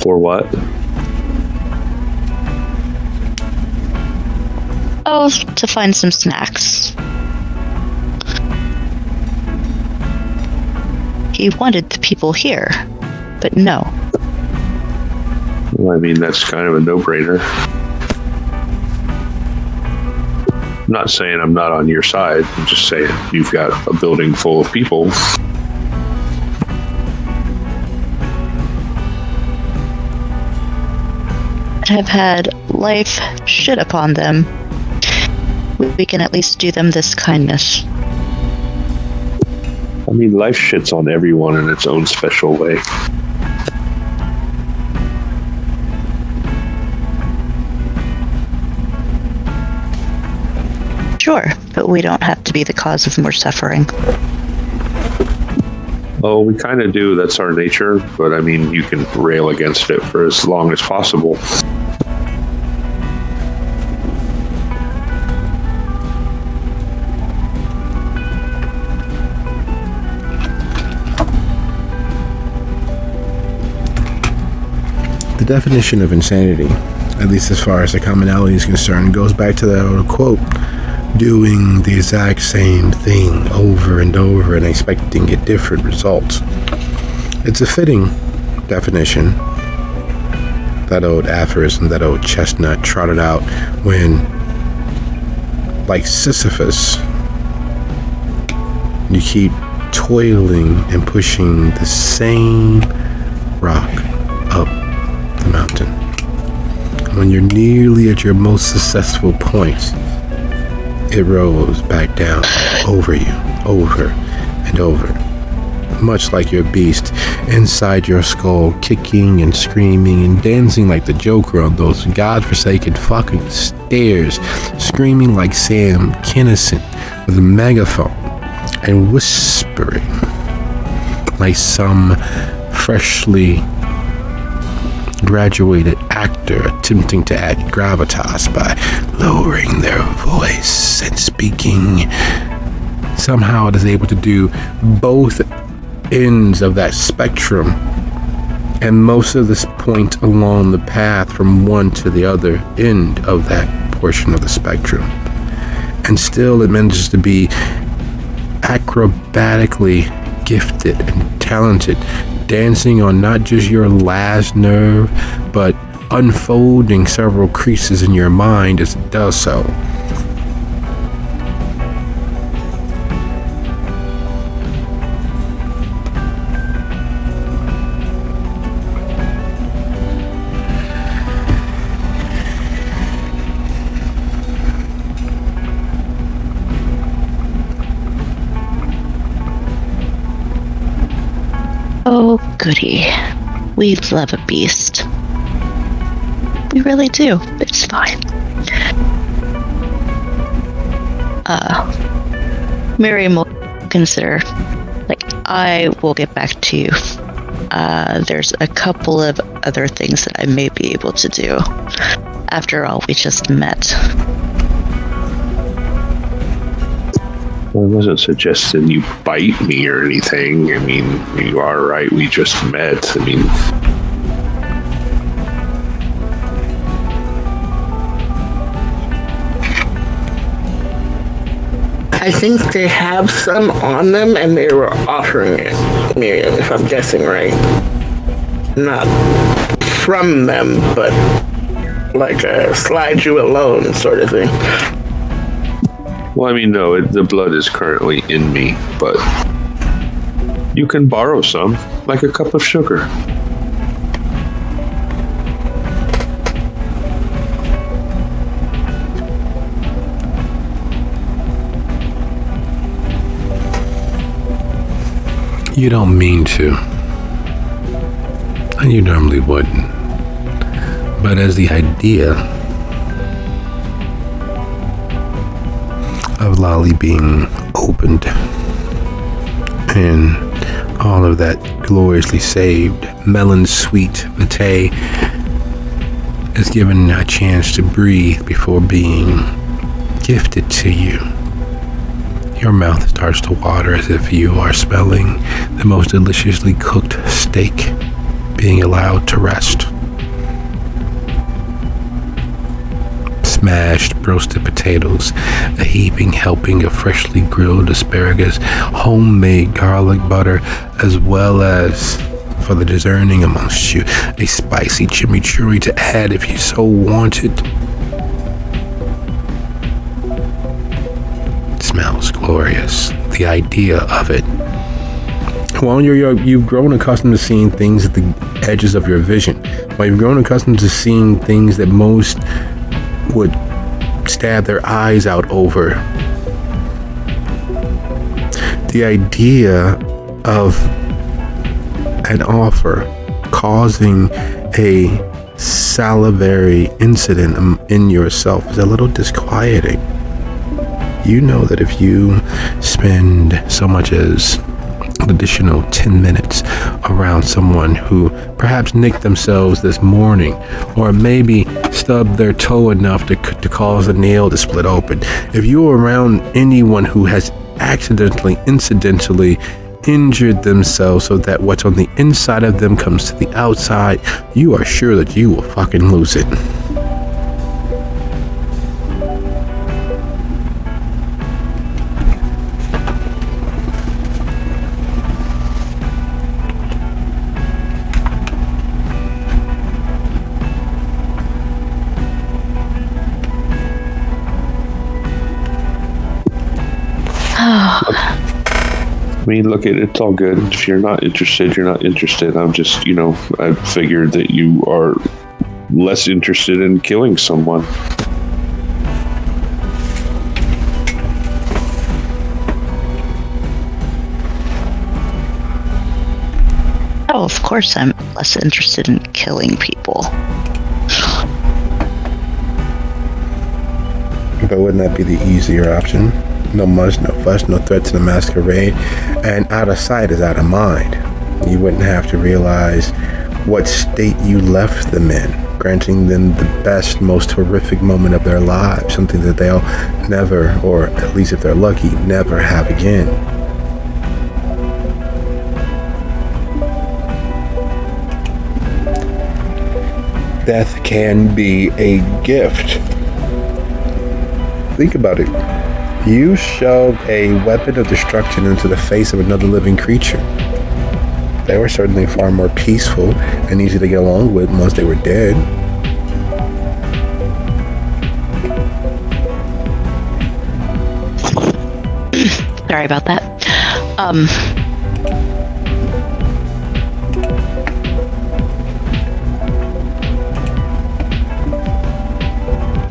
S4: For what?
S3: Oh, to find some snacks. He wanted the people here, but no.
S4: Well, I mean, that's kind of a no-brainer. I'm not saying I'm not on your side. I'm just saying you've got a building full of people.
S3: That have had life shit upon them. We can at least do them this kindness.
S4: I mean, life shits on everyone in its own special way.
S3: Sure, but we don't have to be the cause of more suffering.
S4: Oh, we kind of do. That's our nature. But I mean, you can rail against it for as long as possible.
S1: The definition of insanity, at least as far as the commonality is concerned, goes back to that old quote, doing the exact same thing over and over and expecting a different result. It's a fitting definition, that old aphorism, that old chestnut trotted out when, like Sisyphus, you keep toiling and pushing the same rock up the mountain. When you're nearly at your most successful point, it rolls back down over you, over and over, much like your beast inside your skull, kicking and screaming and dancing like the Joker on those godforsaken fucking stairs, screaming like Sam Kinison with a megaphone and whispering like some freshly graduated actor attempting to add gravitas by lowering their voice and speaking. Somehow it is able to do both ends of that spectrum and most of this point along the path from one to the other end of that portion of the spectrum. And still it manages to be acrobatically gifted and talented, dancing on not just your last nerve, but unfolding several creases in your mind as it does so.
S3: Oh, goody. We love a beast. We really do. It's fine. Miriam will consider. I will get back to you. There's a couple of other things that I may be able to do. After all, we just met.
S4: I wasn't suggesting you bite me or anything. I mean, you are right. We just met. I mean,
S2: I think they have some on them and they were offering it, Miriam, if I'm guessing right. Not from them, but like a slide you alone sort of thing.
S4: Well, I mean, no, the blood is currently in me, but you can borrow some, like a cup of sugar.
S1: You don't mean to. And you normally wouldn't. But as the idea of Lolly being opened and all of that gloriously saved melon sweet vitae is given a chance to breathe before being gifted to you, your mouth starts to water as if you are smelling the most deliciously cooked steak being allowed to rest. Smashed roasted potatoes, a heaping helping of freshly grilled asparagus, homemade garlic butter, as well as, for the discerning amongst you, a spicy chimichurri to add if you so wanted. Smells glorious. The idea of it. Well, you've grown accustomed to seeing things at the edges of your vision. Well, you've grown accustomed to seeing things that most would stab their eyes out over. The idea of an offer causing a salivary incident in yourself is a little disquieting. You know that if you spend so much as an additional 10 minutes around someone who perhaps nicked themselves this morning, or maybe stubbed their toe enough to cause a nail to split open, if you're around anyone who has incidentally injured themselves so that what's on the inside of them comes to the outside, you are sure that you will fucking lose it.
S4: I mean, look, it's all good. If you're not interested, you're not interested. I'm just, I figured that you are less interested in killing someone.
S3: Oh, of course I'm less interested in killing people.
S1: But wouldn't that be the easier option? No muss, no fuss, no threat to the masquerade, and out of sight is out of mind. You wouldn't have to realize what state you left them in, granting them the best, most horrific moment of their lives, something that they'll never, or at least if they're lucky, never have again. Death can be a gift. Think about it. You shoved a weapon of destruction into the face of another living creature. They were certainly far more peaceful and easy to get along with once they were dead.
S3: Sorry about that.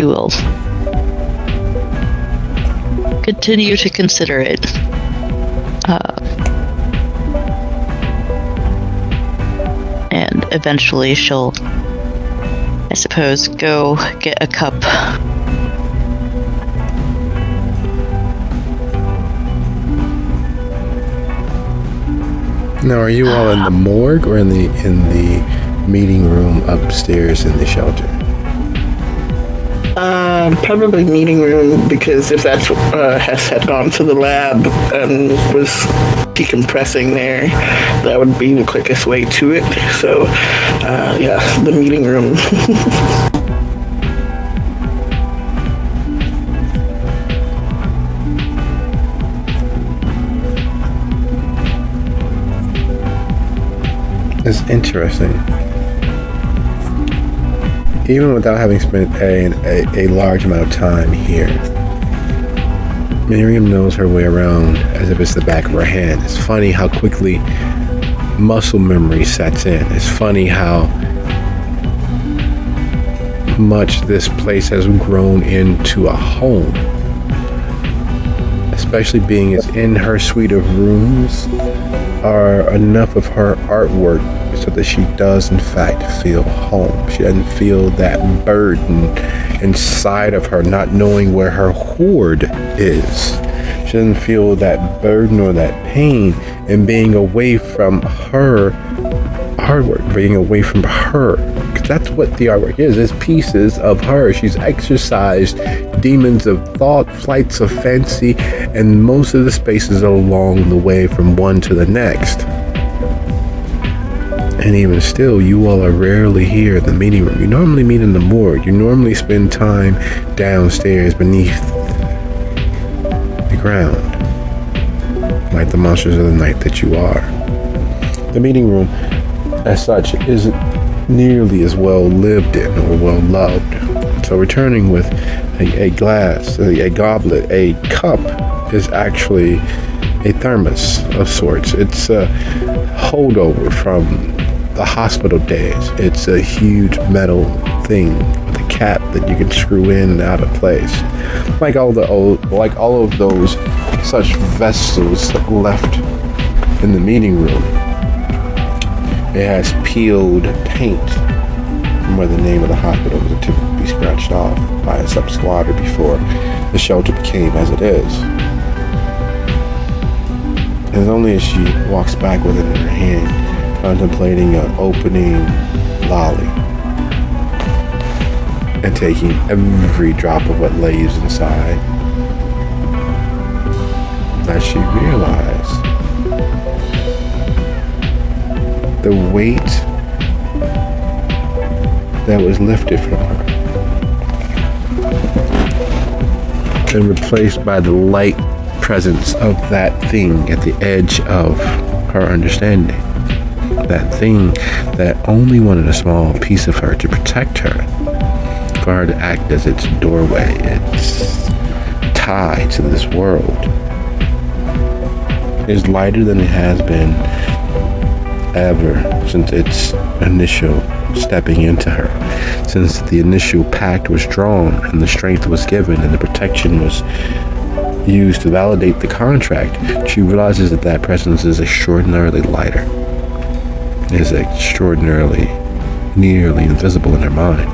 S3: You will continue to consider it. And eventually she'll, I suppose, go get a cup.
S1: Now, are you all in the morgue or in the meeting room upstairs in the shelter?
S2: Probably meeting room, because if that's Hess had gone to the lab and was decompressing there, that would be the quickest way to it. So, yeah, the meeting room.
S1: It's interesting. Even without having spent a large amount of time here, Miriam knows her way around as if it's the back of her hand. It's funny how quickly muscle memory sets in. It's funny how much this place has grown into a home. Especially being as in her suite of rooms are enough of her artwork so that she does in fact feel home. She doesn't feel that burden inside of her, not knowing where her hoard is. She doesn't feel that burden or that pain in being away from her artwork, being away from her. Because that's what the artwork is. It's pieces of her. She's exercised demons of thought, flights of fancy, and most of the spaces along the way from one to the next. And even still, you all are rarely here in the meeting room. You normally meet in the morgue. You normally spend time downstairs beneath the ground, like the monsters of the night that you are. The meeting room, as such, isn't nearly as well lived in or well loved. So returning with a glass, a goblet, a cup is actually a thermos of sorts. It's a holdover from the hospital days. It's a huge metal thing with a cap that you can screw in and out of place. Like all of those such vessels left in the meeting room. It has peeled paint from where the name of the hospital was attempted to be scratched off by a sub-squatter before the shelter became as it is. And only as she walks back with it in her hand, contemplating an opening lolly and taking every drop of what lays inside, that she realized the weight that was lifted from her and replaced by the light presence of that thing at the edge of her understanding. That thing that only wanted a small piece of her to protect her, for her to act as its doorway, its tie to this world, is lighter than it has been ever since its initial stepping into her. Since the initial pact was drawn and the strength was given and the protection was used to validate the contract, she realizes that that presence is extraordinarily lighter. Is extraordinarily nearly invisible in her mind.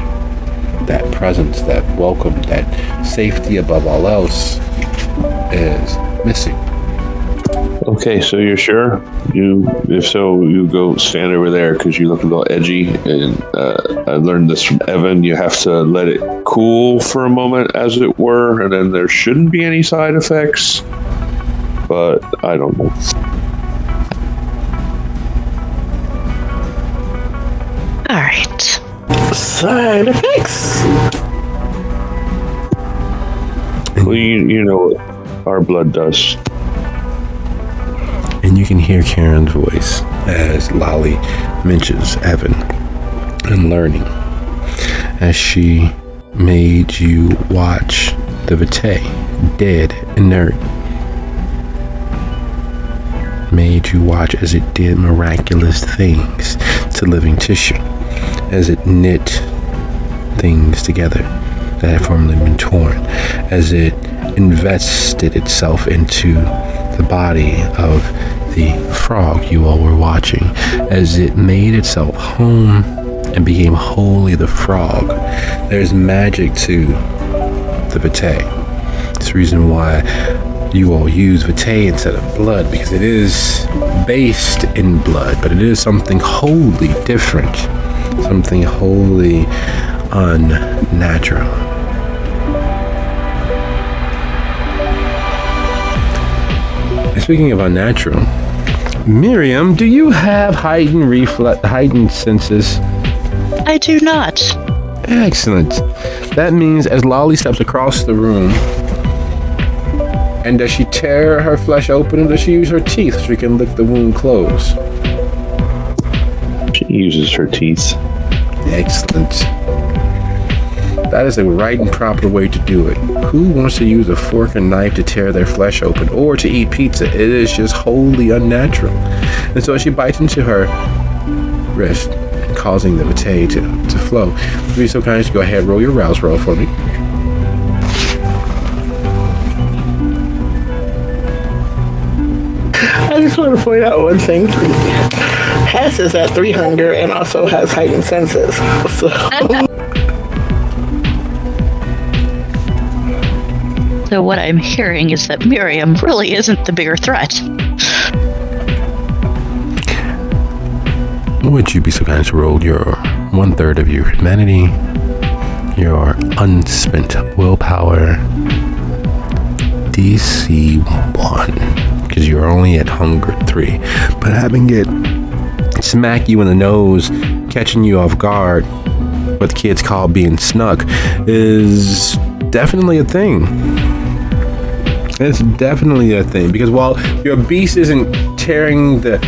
S1: That presence, that welcome, that safety above all else is missing.
S4: Okay, so you're sure? If so, you go stand over there because you look a little edgy. And I learned this from Evan. You have to let it cool for a moment, as it were, and then there shouldn't be any side effects. But I don't know.
S3: All right.
S2: Side effects.
S4: Well, you know what our blood does.
S1: And you can hear Karen's voice as Lolly mentions Evan and learning, as she made you watch the Vitae, dead, inert, made you watch as it did miraculous things to living tissue, as it knit things together that had formerly been torn, as it invested itself into the body of the frog you all were watching, as it made itself home and became wholly the frog. There's magic to the Vitae. It's the reason why you all use Vitae instead of blood, because it is based in blood, but it is something wholly different, something wholly unnatural. And speaking of unnatural, Miriam, do you have heightened senses?
S3: I do not.
S1: Excellent. That means as Lolly steps across the room, and does she tear her flesh open, or does she use her teeth so she can lick the wound closed?
S4: She uses her teeth.
S1: Excellent. That is the right and proper way to do it. Who wants to use a fork and knife to tear their flesh open or to eat pizza? It is just wholly unnatural. And so she bites into her wrist, causing the vitae to flow. Would you be so kind as to go ahead and roll your rouse roll for me?
S2: I just want to point out one thing. Hess is at 3 hunger and also has heightened senses. So.
S3: So what I'm hearing is that Miriam really isn't the bigger threat.
S1: Would you be so kind as to roll your 1/3 of your humanity, your unspent willpower, DC 1, because you're only at hunger 3. But having it smack you in the nose, catching you off guard, what the kids call being snuck, is definitely a thing. It's definitely a thing, because while your beast isn't tearing the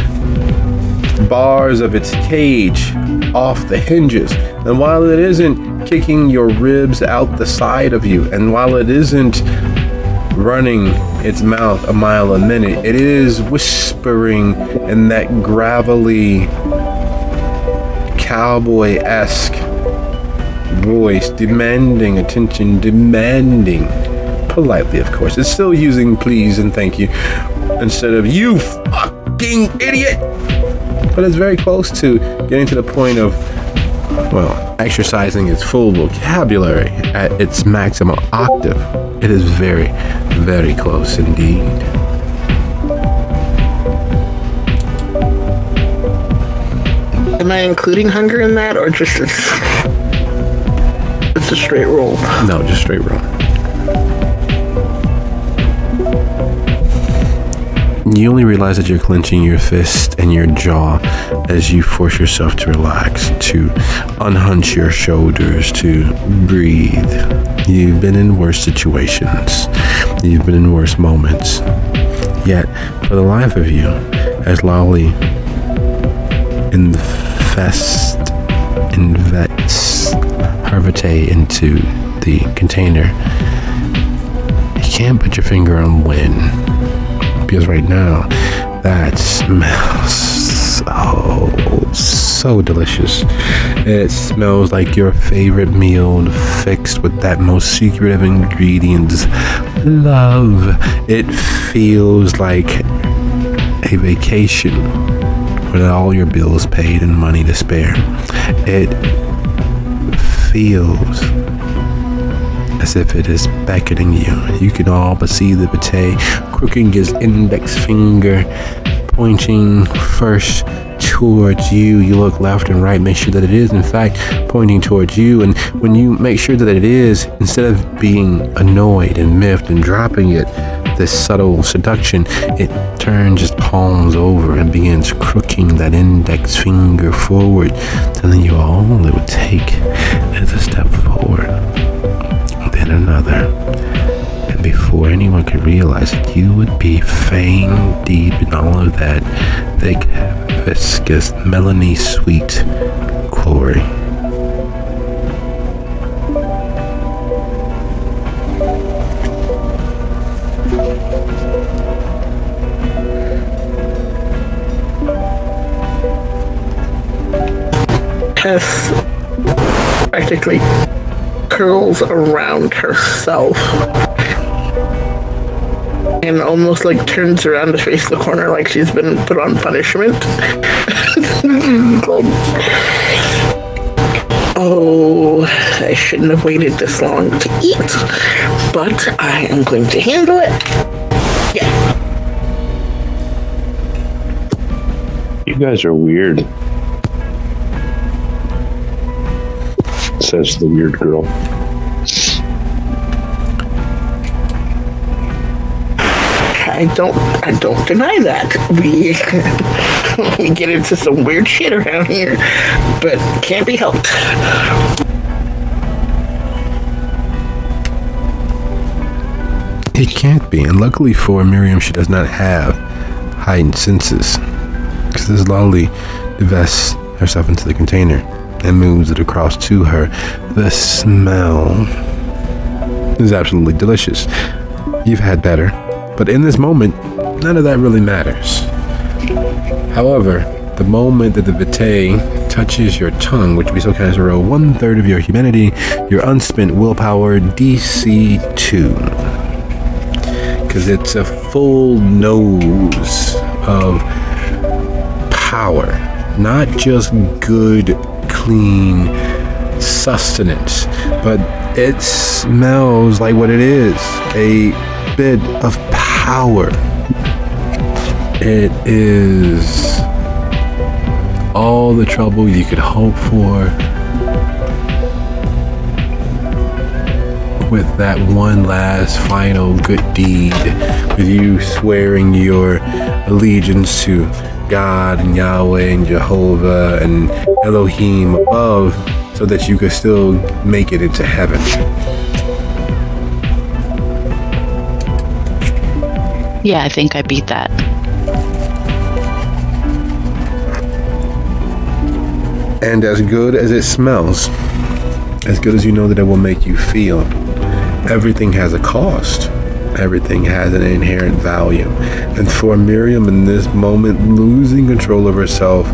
S1: bars of its cage off the hinges, and while it isn't kicking your ribs out the side of you, and while it isn't running its mouth a mile a minute, it is whispering in that gravelly, cowboy-esque voice, demanding attention, demanding, politely of course. It's still using please and thank you instead of you fucking idiot. But it's very close to getting to the point of, well, exercising its full vocabulary at its maximum octave. It is very, very close indeed.
S2: Am I including hunger in that, or just it's a straight roll?
S1: No, just straight roll. You only realize that you're clenching your fist and your jaw as you force yourself to relax, to unhunch your shoulders, to breathe. You've been in worse situations. You've been in worse moments. Yet, for the life of you, as Lolly invests her vitae into the container, you can't put your finger on when. Because right now, that smells so delicious. It smells like your favorite meal fixed with that most secret of ingredients, love. It feels like a vacation with all your bills paid and money to spare. It feels as if it is beckoning you. You can all but see the vitae crooking his index finger, pointing first towards you. You look left and right, make sure that it is in fact pointing towards you. And when you make sure that it is, instead of being annoyed and miffed and dropping it, this subtle seduction, it turns its palms over and begins crooking that index finger forward, telling you all it would take is a step forward, then another. And before anyone could realize it, you would be fang deep in all of that thick, viscous, melony sweet glory.
S2: Tess practically curls around herself and almost like turns around to face the corner like she's been put on punishment. Oh, I shouldn't have waited this long to eat, but I am going to handle it. Yeah.
S4: You guys are weird, says the weird girl.
S2: I don't deny that. We get into some weird shit around here, but can't be helped.
S1: It can't be, and luckily for Miriam, she does not have heightened senses, because this Lolly divests herself into the container and moves it across to her. The smell is absolutely delicious. You've had better, but in this moment, none of that really matters. However, the moment that the vitae touches your tongue, which we still can roll 1/3 of your humanity, your unspent willpower, DC 2. Because it's a full nose of power, not just good, clean sustenance, but it smells like what it is, a bit of power. It is all the trouble you could hope for, with that one last final good deed, with you swearing your allegiance to God and Yahweh and Jehovah and Elohim above, so that you could still make it into heaven.
S3: Yeah, I think I beat that.
S1: And as good as it smells, as good as you know that it will make you feel, everything has a cost. Everything has an inherent value. And for Miriam in this moment, losing control of herself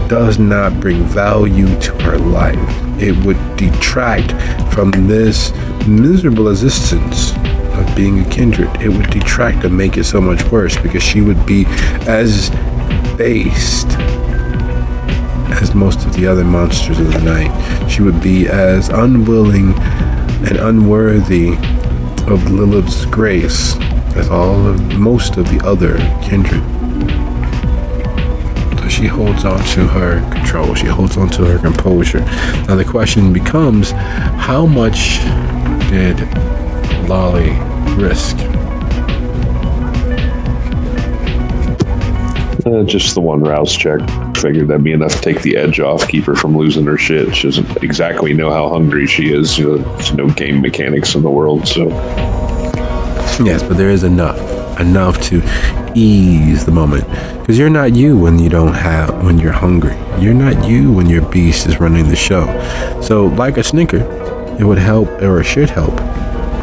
S1: does not bring value to her life. It would detract from this miserable existence of being a kindred. It would detract and make it so much worse, because she would be as based as most of the other monsters of the night. She would be as unwilling and unworthy of Lilith's grace as most of the other kindred. So she holds on to her control. She holds on to her composure. Now the question becomes, how much did Lolly risk?
S4: Just the one rouse check. Figured that'd be enough to take the edge off, keep her from losing her shit. She doesn't exactly know how hungry she is. There's no game mechanics in the world, so.
S1: Yes, but there is enough to ease the moment. Because you're not you when you're hungry. You're not you when your beast is running the show. So, like a snicker, it would help, or it should help,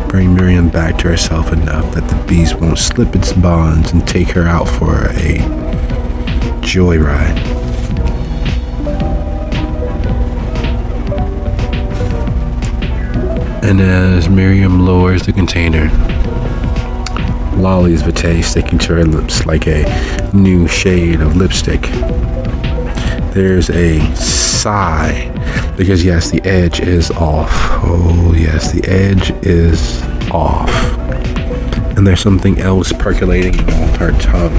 S1: bring Miriam back to herself enough that the beast won't slip its bonds and take her out for a joyride. And as Miriam lowers the container, Lolly's vitae sticking to her lips like a new shade of lipstick. There's a sigh, because yes, the edge is off. Oh yes, the edge is off. And there's something else percolating on her tongue.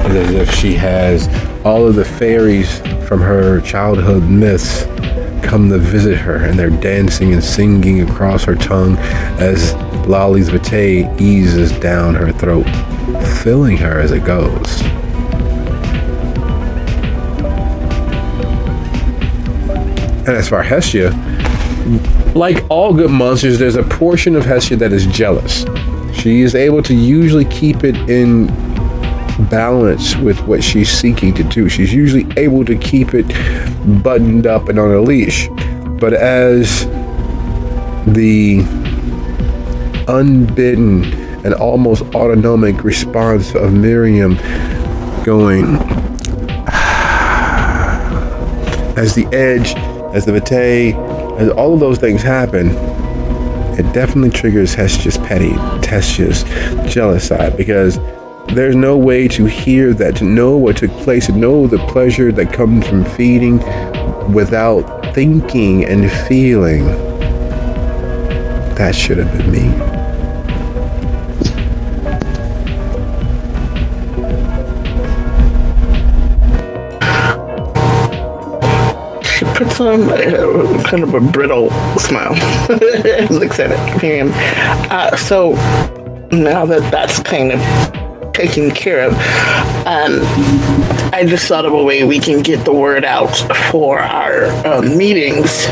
S1: It's as if she has all of the fairies from her childhood myths come to visit her, and they're dancing and singing across her tongue as Lolly's vitae eases down her throat, filling her as it goes. And as for Hestia, like all good monsters, there's a portion of Hestia that is jealous. She is able to usually keep it in balance with what she's seeking to do. She's usually able to keep it buttoned up and on a leash. But as the unbidden and almost autonomic response of Miriam going, as the edge, as the vitae, as all of those things happen, it definitely triggers Hestia's jealous side, because there's no way to hear that, to know what took place, to know the pleasure that comes from feeding without thinking and feeling. That should have been me.
S2: She puts on kind of a brittle smile. Looks at it, Miriam. So now that that's kind of taken care of, I just thought of a way we can get the word out for our meetings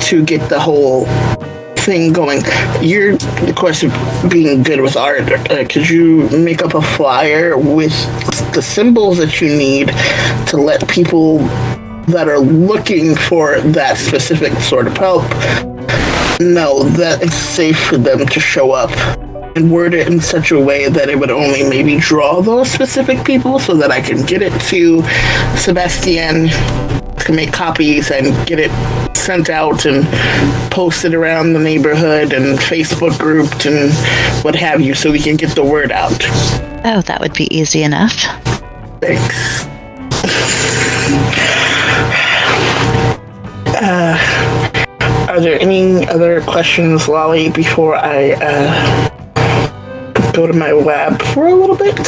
S2: to get the whole thing going. You're, of course, being good with art. Could you make up a flyer with the symbols that you need to let people that are looking for that specific sort of help know that it's safe for them to show up, and word it in such a way that it would only maybe draw those specific people so that I can get it to Sebastian to make copies and get it sent out and posted around the neighborhood and Facebook grouped and what have you so we can get the word out.
S3: Oh, that would be easy enough.
S2: Thanks. Are there any other questions, Lolly, before I go to my lab for a little bit?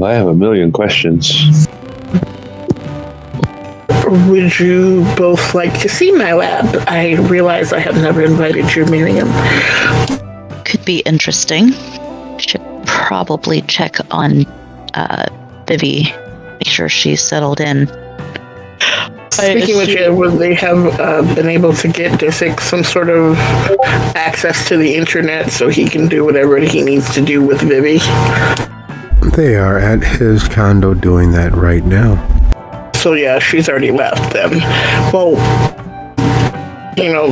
S4: I have a million questions.
S2: Would you both like to see my lab? I realize I have never invited you, Miriam.
S3: Could be interesting. Should probably check on Vivi, make sure she's settled in.
S2: Speaking of which, would they have been able to get Disick some sort of access to the internet so he can do whatever he needs to do with Vivi?
S1: They are at his condo doing that right now.
S2: So yeah, she's already left then. Well, you know,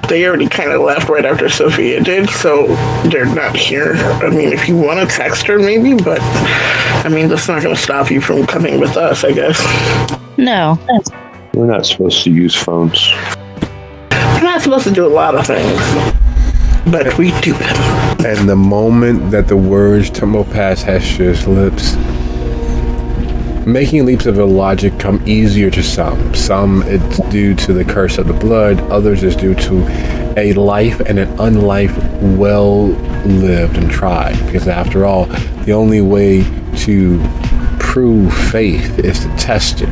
S2: they already kind of left right after Sophia did, so they're not here. I mean, if you want to text her maybe, but I mean, that's not going to stop you from coming with us, I guess.
S3: No.
S4: We're not supposed to use phones.
S2: We're not supposed to do a lot of things, but we do them.
S1: And the moment that the words tumble past Hester's lips, making leaps of illogic come easier to some. Some it's due to the curse of the blood, others is due to a life and an unlife well lived and tried. Because after all, the only way to prove faith is to test it.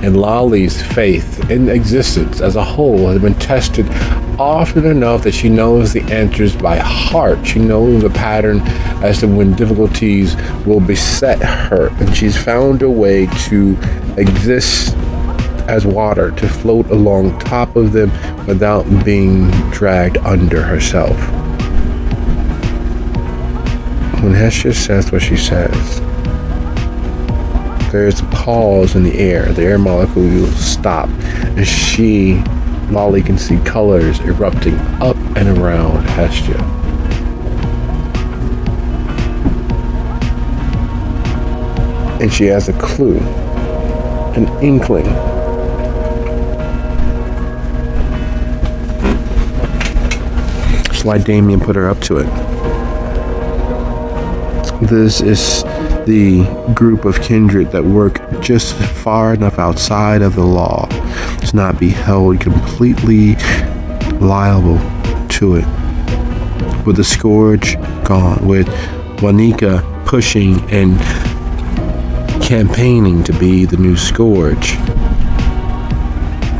S1: And Lolly's faith in existence as a whole has been tested often enough that she knows the answers by heart. She knows the pattern as to when difficulties will beset her. And she's found a way to exist as water, to float along top of them without being dragged under herself. When Hestia says what she says, there's a pause in the air molecules stop, and Lolly can see colors erupting up and around Hestia. And she has a clue, an inkling. That's why Damien put her up to it. This is the group of kindred that work just far enough outside of the law to not be held completely liable to it. With the Scourge gone, with Wanika pushing and campaigning to be the new Scourge,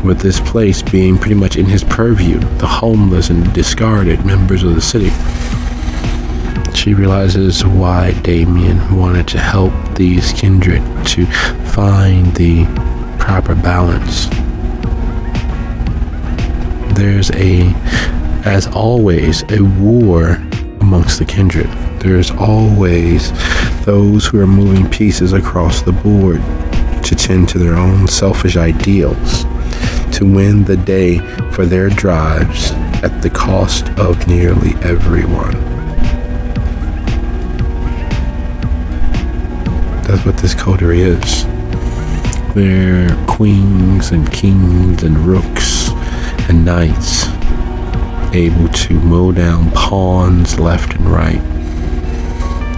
S1: with this place being pretty much in his purview, the homeless and discarded members of the city, she realizes why Damien wanted to help these kindred to find the proper balance. There's as always, a war amongst the kindred. There's always those who are moving pieces across the board to tend to their own selfish ideals, to win the day for their drives at the cost of nearly everyone. That's what this coterie is. They're queens and kings and rooks and knights, able to mow down pawns left and right.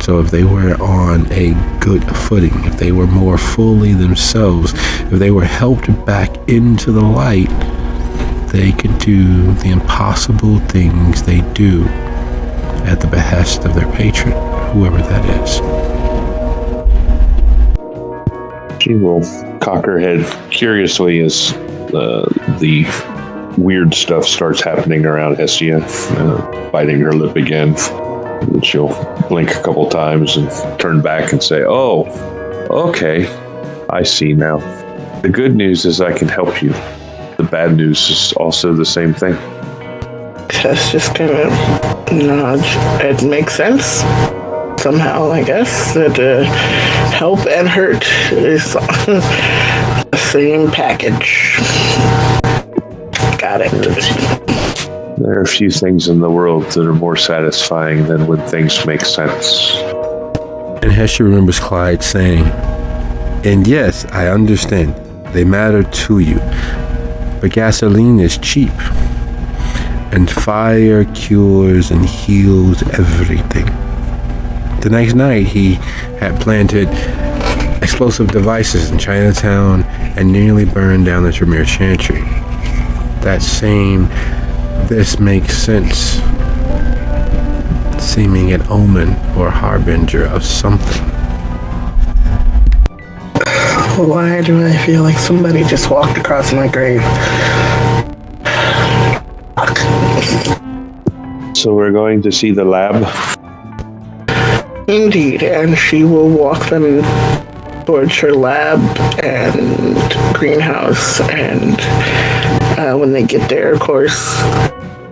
S1: So if they were on a good footing, if they were more fully themselves, if they were helped back into the light, they could do the impossible things they do at the behest of their patron, whoever that is.
S4: She will cock her head curiously as the weird stuff starts happening around Hestia, biting her lip again. And she'll blink a couple times and turn back and say, "Oh, okay, I see now. The good news is I can help you. The bad news is also the same thing."
S2: Tess just kind of nods. It makes sense. Somehow, I guess, that help and hurt is the same package. Got it.
S4: There are a few things in the world that are more satisfying than when things make sense.
S1: And Hesher remembers Clyde saying, "And yes, I understand. They matter to you. But gasoline is cheap. And fire cures and heals everything." The next night, he had planted explosive devices in Chinatown and nearly burned down the Tremere Chantry. That same "this makes sense" seeming an omen or harbinger of something.
S2: Why do I feel like somebody just walked across my grave?
S4: So we're going to see the lab.
S2: Indeed, and she will walk them towards her lab and greenhouse, and when they get there, of course,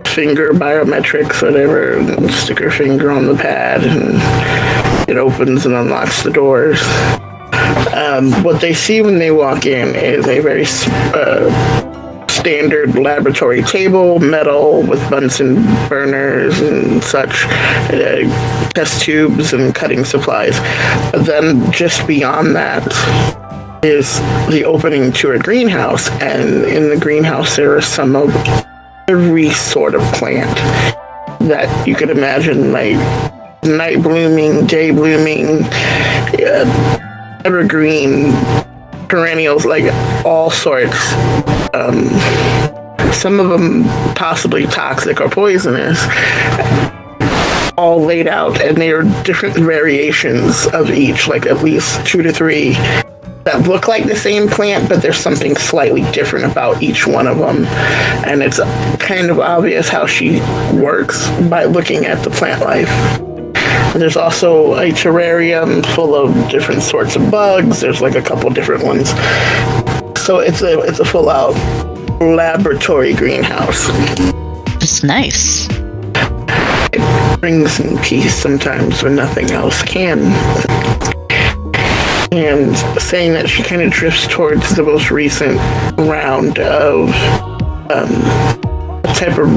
S2: finger biometrics, whatever, and stick her finger on the pad, and it opens and unlocks the doors. What they see when they walk in is a very standard laboratory table, metal with Bunsen burners and such, test tubes and cutting supplies. But then just beyond that is the opening to a greenhouse, and in the greenhouse there are some of every sort of plant that you could imagine, like night blooming, day blooming, evergreen, perennials, like all sorts. Some of them possibly toxic or poisonous, all laid out, and they are different variations of each, like at least 2 to 3 that look like the same plant, but there's something slightly different about each one of them. And it's kind of obvious how she works by looking at the plant life. There's also a terrarium full of different sorts of bugs. There's like a couple different ones. So it's a full out laboratory greenhouse.
S3: It's nice.
S2: It brings in peace sometimes when nothing else can. And saying that, she kind of drifts towards the most recent round of a type of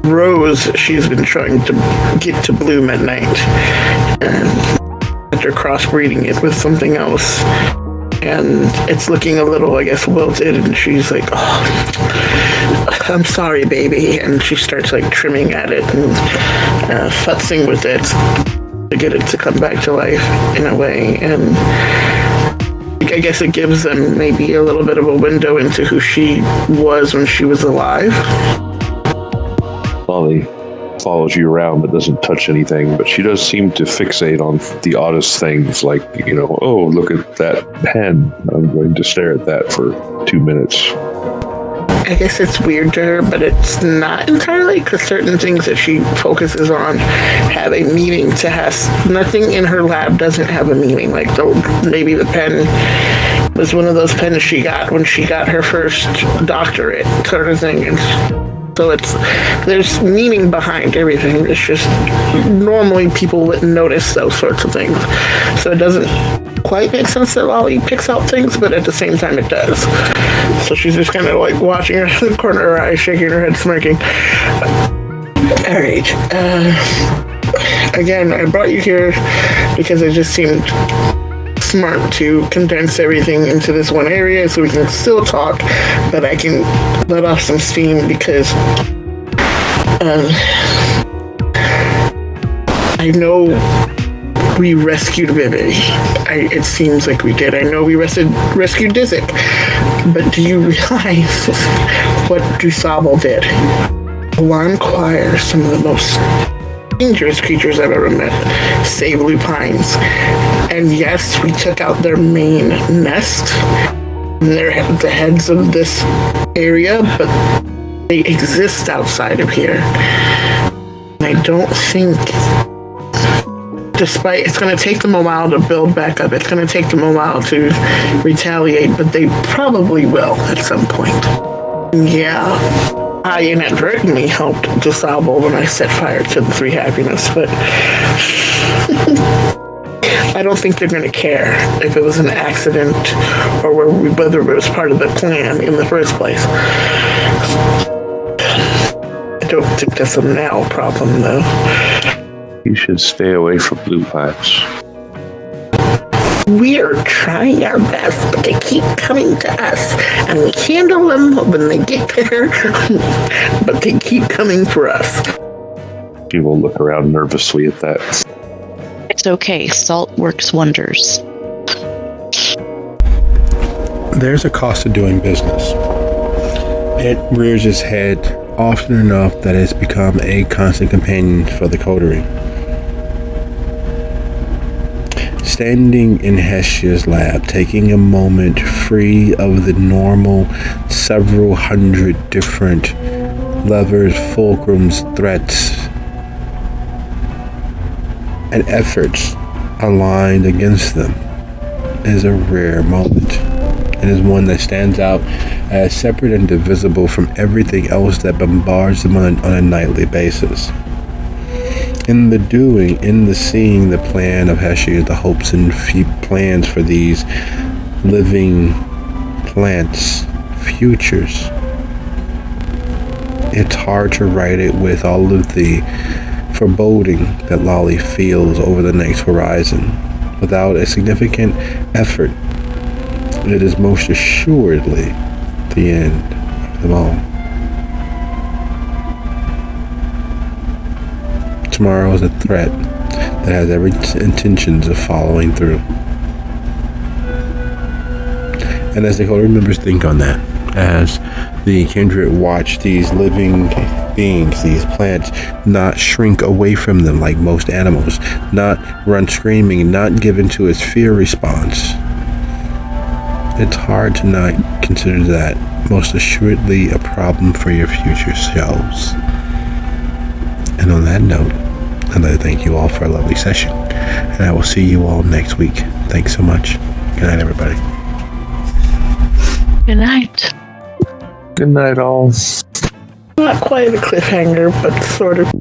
S2: rose she's been trying to get to bloom at night. And after crossbreeding it with something else. And it's looking a little, I guess, wilted, and she's like, "Oh, I'm sorry, baby." And she starts like trimming at it and futzing with it to get it to come back to life in a way. And I guess it gives them maybe a little bit of a window into who she was when she was alive.
S4: Lolly follows you around but doesn't touch anything, but she does seem to fixate on the oddest things, like, oh, look at that pen. I'm going to stare at that for 2 minutes.
S2: I guess it's weird to her, but it's not entirely, because certain things that she focuses on have a meaning to us. Nothing in her lab doesn't have a meaning. Like maybe the pen was one of those pens she got when she got her first doctorate sort of thing. And so there's meaning behind everything. It's just normally people wouldn't notice those sorts of things. So it doesn't quite make sense that Lolly picks out things, but at the same time it does. So she's just kind of like watching her in the corner of her eye, shaking her head, smirking. All right. Again, I brought you here because it just seemed smart to condense everything into this one area so we can still talk, but I can let off some steam because I know we rescued Vivi. It seems like we did. I know we rescued Dizzy. But do you realize what Dusable did? Alarm Choir, some of the most dangerous creatures I've ever met, save lupines. And yes, we took out their main nest. They're the heads of this area, but they exist outside of here. And I don't think, despite it's going to take them a while to build back up, it's going to take them a while to retaliate, but they probably will at some point. Yeah, I inadvertently helped Dusable when I set fire to the 3 Happiness, but I don't think they're going to care if it was an accident or whether it was part of the plan in the first place. don't think that's a now problem, though.
S4: You should stay away from blue pipes.
S2: We are trying our best, but they keep coming to us, and we handle them when they get there, but they keep coming for us.
S4: She will look around nervously at that.
S3: It's okay. Salt works wonders.
S1: There's a cost to doing business. It rears its head often enough that it's become a constant companion for the coterie. Standing in Heshia's lab, taking a moment free of the normal several hundred different levers, fulcrums, threats, and efforts aligned against them is a rare moment. It is one that stands out as separate and divisible from everything else that bombards them on a nightly basis. In the doing, in the seeing, the plan of Heshia, the hopes and plans for these living plants' futures, it's hard to write it with all of the foreboding that Lolly feels over the next horizon. Without a significant effort, it is most assuredly the end of them all. Tomorrow is a threat that has every intentions of following through. And as the coterie members think on that, as the kindred watch these living beings, these plants, not shrink away from them like most animals, not run screaming, not give into its fear response, it's hard to not consider that most assuredly a problem for your future selves. And on that note, I'd like to thank you all for a lovely session, and I will see you all next week. Thanks so much. Good night, everybody.
S3: Good night.
S4: Good night, all.
S2: Not quite a cliffhanger, but sort of.